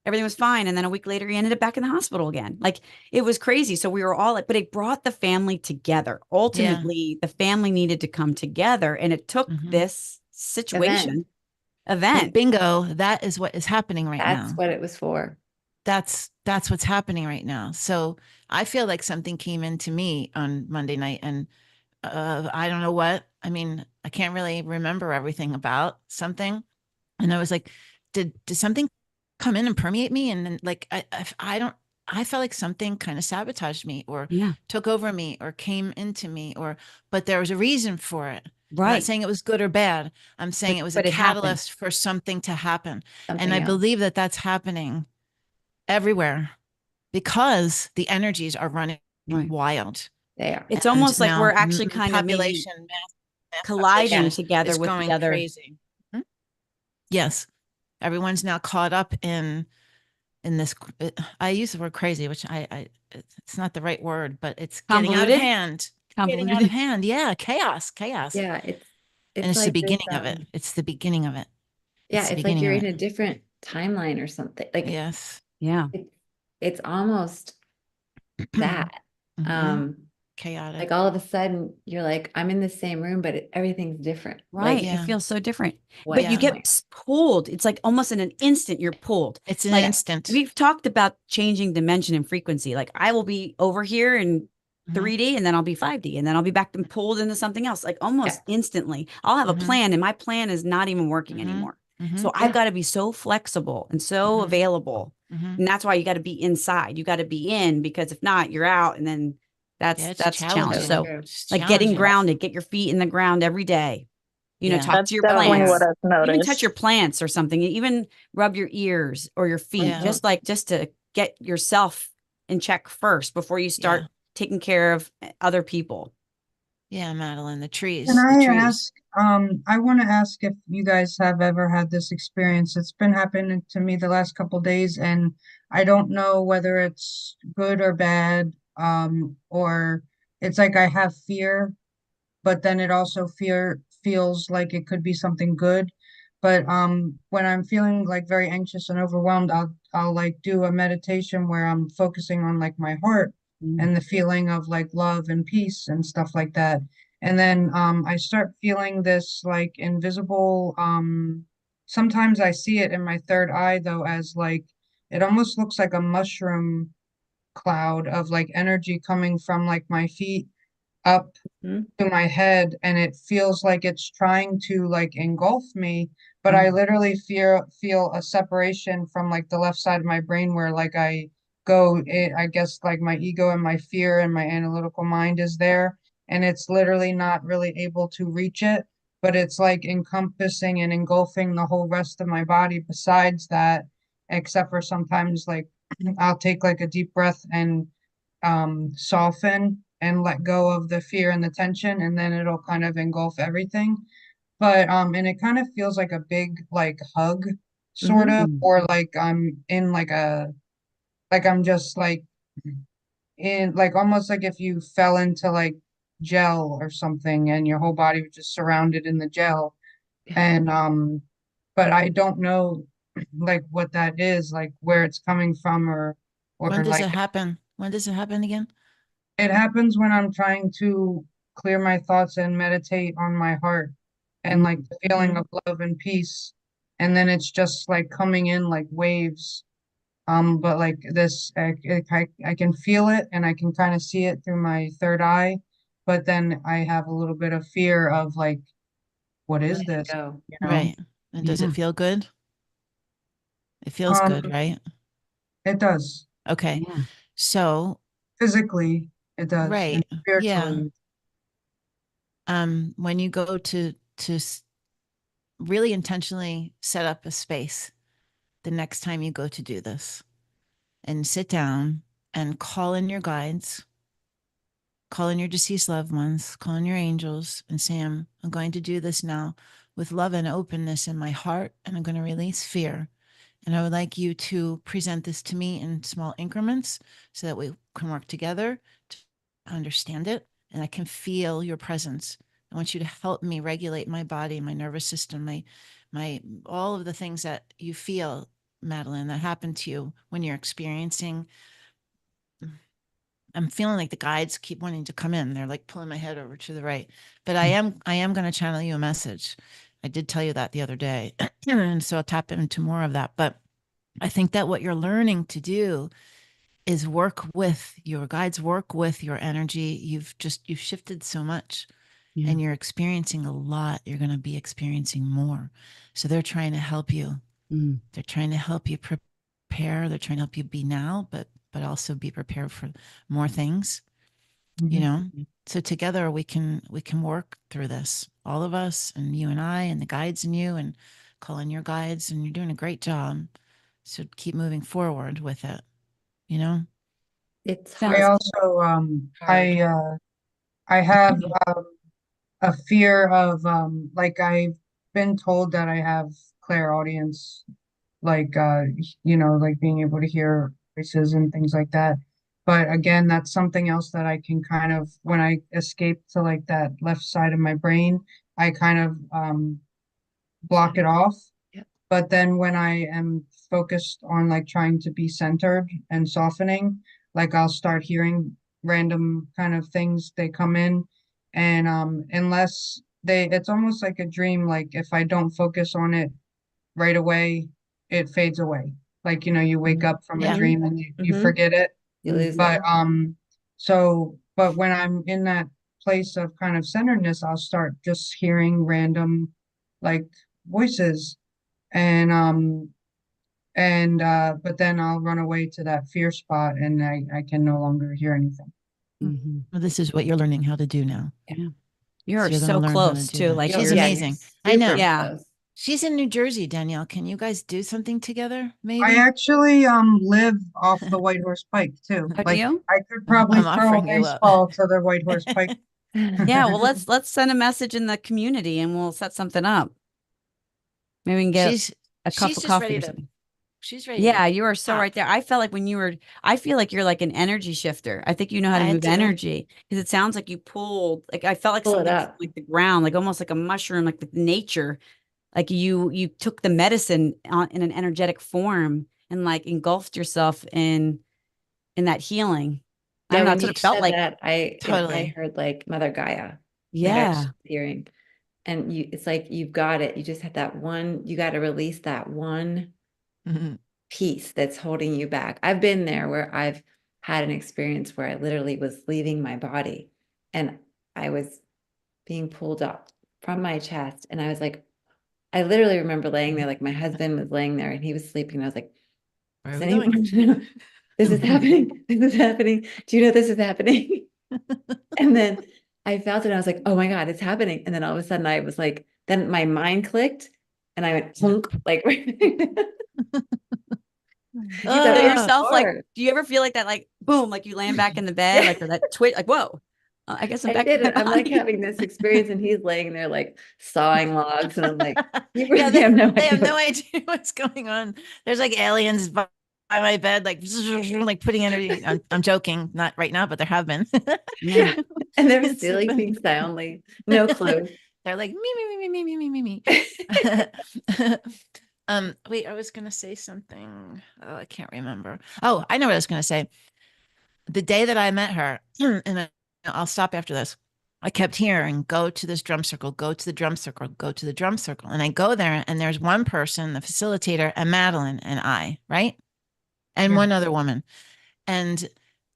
everything was fine. And then a week later, he ended up back in the hospital again. Like it was crazy. So we were all like, but it brought the family together. Yeah. Ultimately, the family needed to come together. And it took Hmm. this Event. situation, And event. bingo, that is what is happening right That's now. what it was for. that's what's happening right now. So I feel like something came into me on Monday night, and I don't know what. I mean, I can't really remember everything about something. And I was like, did something come in and permeate me? And then like I don't, I felt like something kind of sabotaged me or Yeah. took over me or came into me, or but there was a reason for it. I'm not Right. saying it was good or bad. I'm saying it was a But it happened. catalyst for something to happen. And Something I else. believe that that's happening everywhere because the energies are running Right. wild. They are. It's And almost like we're now actually kind of maybe mass colliding population together is with the going other. crazy. Hmm? Yes. Everyone's now caught up in this. I use the word crazy, which it's not the right word, but it's getting out of Convoluted. hand. Getting out of Convoluted. hand. Yeah. Chaos. Yeah, And it's it's the like this, beginning of it. It's the beginning of it. yeah, It's the it's like beginning you're of in it. a different timeline or something. Like Yes. Yeah. it's it's almost that. Mhm. Um, like Chaotic. all of a sudden you're like, I'm in the same room, but everything's different. Right. Like It Yeah. feels so different. But what's you Yeah. get going pulled. It's like almost in an instant you're pulled. It's an Like instant. we've talked about changing dimension and frequency. Like I will be over here in Mhm. 3D and then I'll be 5D and then I'll be back and pulled into something else, like yeah. almost instantly. I'll have a Mhm. plan and my plan is not even working Mhm. anymore. So Mhm. I've Yeah. got to be so flexible and so Mhm. available. Mhm. And that's why you got to be inside. You got to be in because if not, you're out and then Yeah, it's that's a challenge. So challenging. So true. It's like getting challenging. grounded, get your feet in the ground every day. Yeah. Talk That's to your definitely what plants, I've even touch your noticed. plants or something, even rub your ears or your feet, Yeah. just to get yourself in check first before you Yeah. start taking care of other people. Yeah, Madeline, the Can trees, the I trees. ask, I want to ask if you guys have ever had this experience. It's been happening to me the last couple days, and I don't know whether it's good or bad, or it's like I have fear, but then it also feels like it could be something good. But when I'm feeling like very anxious and overwhelmed, I'll like do a meditation where I'm focusing on like my heart Mm. and the feeling of like love and peace and stuff like that. And then I start feeling this like invisible sometimes I see it in my third eye though as like it almost looks like a mushroom cloud of like energy coming from like my feet up Mhm. to my head and it feels like it's trying to like engulf me, but I Mm. literally feel a separation from like the left side of my brain where like I guess like my ego and my fear and my analytical mind is there and it's literally not really able to reach it, but it's like encompassing and engulfing the whole rest of my body besides that, except for sometimes like I'll take like a deep breath and soften and let go of the fear and the tension, and then it'll kind of engulf everything. But and it kind of feels like a big like hug, sort Mhm. of, Mm. or like I'm in like like I'm just like in like almost like if you fell into like gel or something and your whole body was just surrounded in the gel. Yeah. And but I don't know like what that is, like where it's coming from When or does like it happen? When does it happen again? it happens when I'm trying to clear my thoughts and meditate on my heart and like Mm. the feeling of love and peace. And then it's just like coming in like waves. But like this, I can feel it and I can kind of see it through my third eye. But then I have a little bit of fear of like, what is Let it this? go. You know? Right. And does it Yeah. feel good? It feels Um, good, right? it does. Okay. Yeah. So, Physically, it does. And right. Yeah. spiritually, When you go really intentionally set up a space the next time you go to do this and sit down and call in your guides, call in your deceased loved ones, call in your angels and say, I'm going to do this now with love and openness in my heart, and I'm going to release fear. And I would like you to present this to me in small increments so that we can work together to understand it and I can feel your presence. I want you to help me regulate my body, my nervous system, my all of the things that you feel, Madeline, that happen to you when you're experiencing. I'm feeling like the guides keep wanting to come in. They're like pulling my head over to the right. But I am going to channel you a message. I did tell you that the other day. And so I'll tap into more of that. But I think that what you're learning to do is work with your guides, work with your energy. You've shifted so much Yeah. and you're experiencing a lot. You're going to be experiencing more. So they're trying to help you. Mm. They're trying to help you prepare. They're trying to help you be now, but also be prepared for more things, you know? So together we can work through this, all of us, and you and I and the guides and you, and call in your guides, and you're doing a great job. So keep moving forward with it, you know? It's I hard. Sounds also Hard. I have a fear of like I've been told that I have clairaudience, like like being able to hear voices and things like that. But again, that's something else that I can kind of, when I escape to like that left side of my brain, I kind of block it off. Yep. But then when I am focused on like trying to be centered and softening, like I'll start hearing random kind of things, they come in, and unless they, it's almost like a dream, like if I don't focus on it right away, it fades away. Like, you wake up from a Yeah. dream and you Mhm. forget it. You lose But it. but when I'm in that place of kind of centeredness, I'll start just hearing random like voices, and but then I'll run away to that fear spot, and I can no longer hear anything. Mhm. Well, this is what you're learning how to do now. Yeah. You're So you're going to so learn how to close do too. that. Like She's you're, Yeah, you're amazing. I super know. yeah. close. She's in New Jersey, Danielle. Can you guys do something together? I Maybe actually Live off the White Horse Pike too. Oh, do Like you? I could probably I'm throw a offering you up. baseball to the White Horse Pike. Yeah. Well, let's send a message in the community and we'll set something up. Maybe we can get She's a cup she's of just coffee ready or to something. she's ready to Yeah, you are so pop. right there. I felt like when you were, I feel like you're like an energy shifter. I think you know how to I move do. energy because it sounds like you pulled, like I felt like Pull it something up. like the ground, like almost like a mushroom, like with nature. Like you took the medicine in an energetic form and like engulfed yourself in that healing. I Yeah, don't know. when That's you what it felt said like. that, I Totally. heard like Mother Gaia. Like I was Yeah. hearing. And it's like you've got it. You just had that one, you got to release that one Mhm. piece that's holding you back. I've been there where I've had an experience where I literally was leaving my body and I was being pulled up from my chest. And I was like, I literally remember laying there, like my husband was laying there and he was sleeping. And I was like, Where are does we going? anyone know this is happening? This is happening. Do you know this is happening? And then I felt it. And I was like, oh my God, it's happening. And then all of a sudden I was like, then my mind clicked and I went plunk, like you Feel know, Uh, it's yourself like, hard. do you ever feel like that, like boom, like you land back in the bed, Yeah, like or that twitch, like whoa, I guess I'm I back in did my it. I'm like body. having this experience and he's laying there like sawing logs. And I'm like, you yeah, really have no they idea have no idea what's going on. There's like aliens by my bed, like like putting energy. I'm joking, not right now, but there have been. Yeah. Yeah. And they're It's sleeping been soundly. No clue. they're like me. Wait, I was gonna say something. Oh, I can't remember. Oh, I know what I was gonna say. The day that I met her, and I'll stop after this. I kept hearing, go to this drum circle, go to the drum circle, go to the drum circle. And I go there, and there's one person, the facilitator, and Madeline and I, right? And Yeah. one other woman. And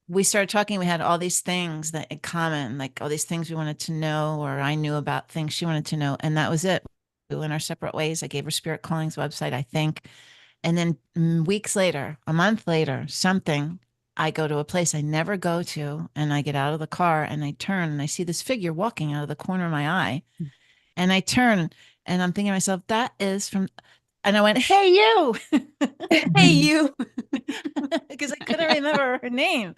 we started talking. We had all these things that in common, like all these things we wanted to know, or I knew about things she wanted to know. And that was it. We went our separate ways. I gave her Spirit Callings website, I think. And then weeks later, a month later, something, I go to a place I never go to, and I get out of the car and I turn and I see this figure walking out of the corner of my eye. And I turn and I'm thinking to myself, that is from, and I went, hey, you, Hey, you. because I couldn't remember her name.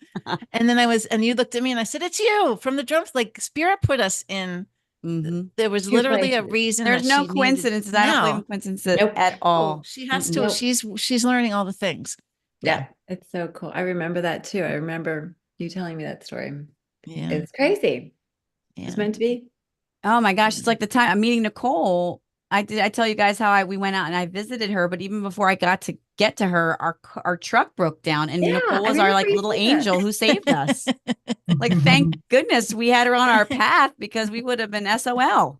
And then and you looked at me and I said, it's you from the drums. Like Spirit put us in. Hmm. There was Two literally a places. reason There's that no she needed. coincidences. I don't believe in No, coincidences Nope. at oh, all. she has to. Mm-mm. Nope. She's learning all the things. Yeah. Yeah, it's so cool. I remember that too. I remember you telling me that story. Yeah. It's crazy. It's Yeah. meant to be. Oh my gosh, it's like the time I'm meeting Nicole. I tell you guys how we went out and I visited her, but even before I got to get to her, our truck broke down and Yeah, Nicole I was our remember like you little said that. angel who saved us. Like thank goodness we had her on our path because we would have been SOL.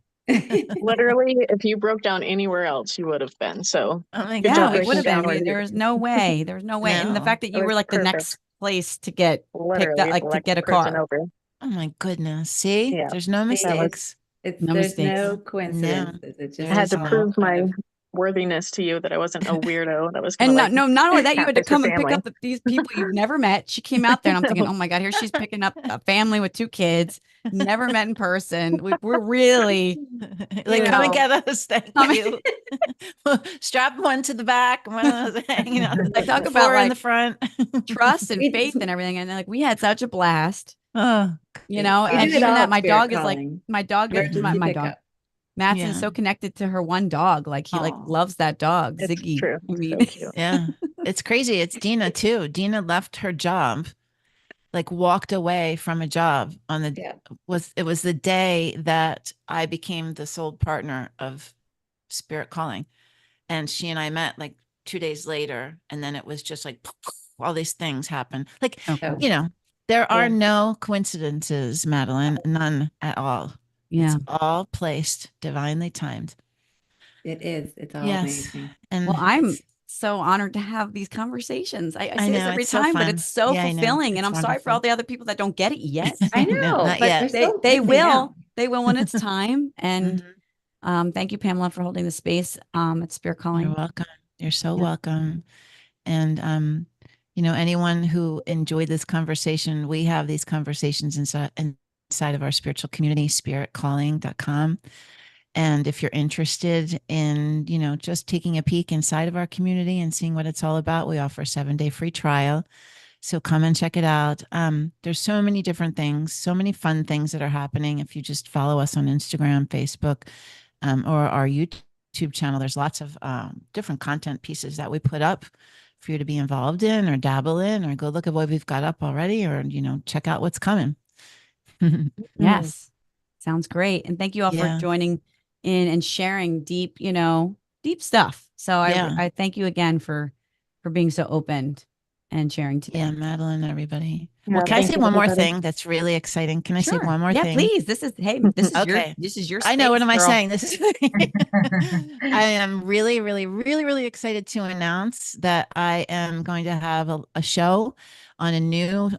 Literally, if you broke down anywhere else, you would have been. So Oh my good Yeah, job we gosh. would breaking have been. down where you There was no way. There was no way. And the No. fact that It you was were like the perfect. next place to get picked up, Literally, the like to next get a person car. over. Oh my goodness. See, Yeah, there's no See, that was. mistakes. No there's mistakes. no No, coincidences. It there just I had is to all none. prove kind my of worthiness to you that I wasn't a weirdo that was gonna And like not only that, you had to catfish your come and pick family. up these people you've never met. She came out there and I'm thinking, No. oh my God, here she's picking up a family with 2 kids, never met in person. We're really, Like, you come and know, get us. Thank I mean, you. Strap one to the back, one of those hanging out, like talk about 4 in the like front. trust and we, faith and everything. And like we had such a blast, Oh, you know, we and do it even all that at my Spirit dog is like, Calling. my dog is Mhm. Emergency my dog. pickup. Matson is Yeah. so connected to her one dog. Like he like Aw. loves that dog, It's Ziggy. true. I mean, So cute. Yeah. It's crazy. It's Dina too. Dina left her job, like walked away from a job on the Yeah. it was the day that I became the sole partner of Spirit Calling. And she and I met like 2 days later. And then it was just like all these things happen. Like, oh, Oh, cool. you know, there are Yeah. no coincidences, Madeline, none at all. Yeah. It's all placed, divinely timed. it is. It's all Yes. amazing. Well, And I'm it's, so honored to have these conversations. I I say this know every it's so time, but it's fun. so Yeah, I know. fulfilling. And It's I'm sorry for all wonderful. the other people that don't get it yet. I No, know, not but yet. they're so They listening now. will. They will when it's time. And Mhm. thank you, Pamela, for holding the space at Spirit You're Calling. welcome. You're so Yeah. welcome. And anyone who enjoyed this conversation, we have these conversations inside of our spiritual community, spiritcalling.com. And if you're interested in, just taking a peek inside of our community and seeing what it's all about, we offer a 7-day free trial. So come and check it out. There's so many different things, so many fun things that are happening. If you just follow us on Instagram, Facebook, or our YouTube channel, there's lots of different content pieces that we put up for you to be involved in or dabble in, or go look at what we've got up already, or, check out what's coming. Yes. Sounds great. And thank you all for Yeah. joining in and sharing deep, deep stuff. So Yeah. I thank you again for being so open and sharing today. Yeah, Madeline, everybody. Yeah, Well, can I thank say you, one more everybody. thing that's really exciting? Can I say Sure. one more Yeah, thing? please. This is Okay. this is your I know. What space, am I girl. saying? This is. I am really, really, really, really excited to announce that I am going to have a show on a new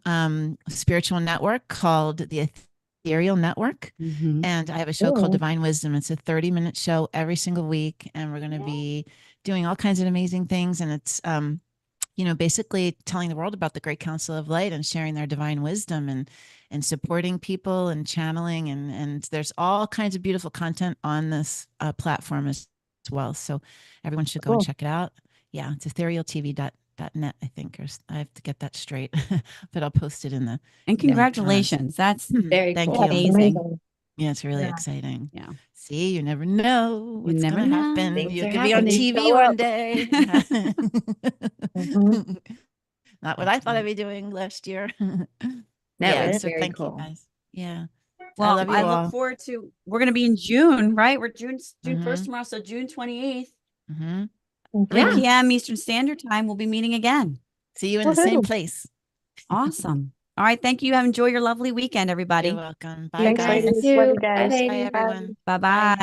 spiritual network called the Ethereal Network. Mhm. And I have a show called Ooh. Divine Wisdom. It's a 30-minute show every single week. And we're going to be doing all kinds of amazing things. And it's, basically telling the world about the Great Council of Light and sharing their divine wisdom and supporting people and channeling. And there's all kinds of beautiful content on this platform as well. So everyone should go and Cool. check it out. Yeah, it's etherealtv.net, I think, or I have to get that straight, but I'll post it in the. And congratulations. That's Very Thank cool. you. That's amazing. amazing. Yeah, it's really Yeah. exciting. Yeah. See, you never know You what's never going to know. happen. Things You are could be on happening. TV Show one up. day. Mhm. Not what I thought I'd be doing last year. That Yeah, was so very thank you cool. guys. Yeah. I Well, love you I look all. forward to we're gonna be in June, right? We're June 1st Mhm. tomorrow. So June 28th, Mhm. 3 Yeah. p.m. Eastern Standard Time. We'll be meeting again. See you in the same Woohoo. place. Awesome. All right. Thank you. Enjoy your lovely weekend, You're everybody. welcome. Bye, You Thanks, guys guys. ladies. Love too. you Bye, guys. Bye, ladies. everyone. Bye bye.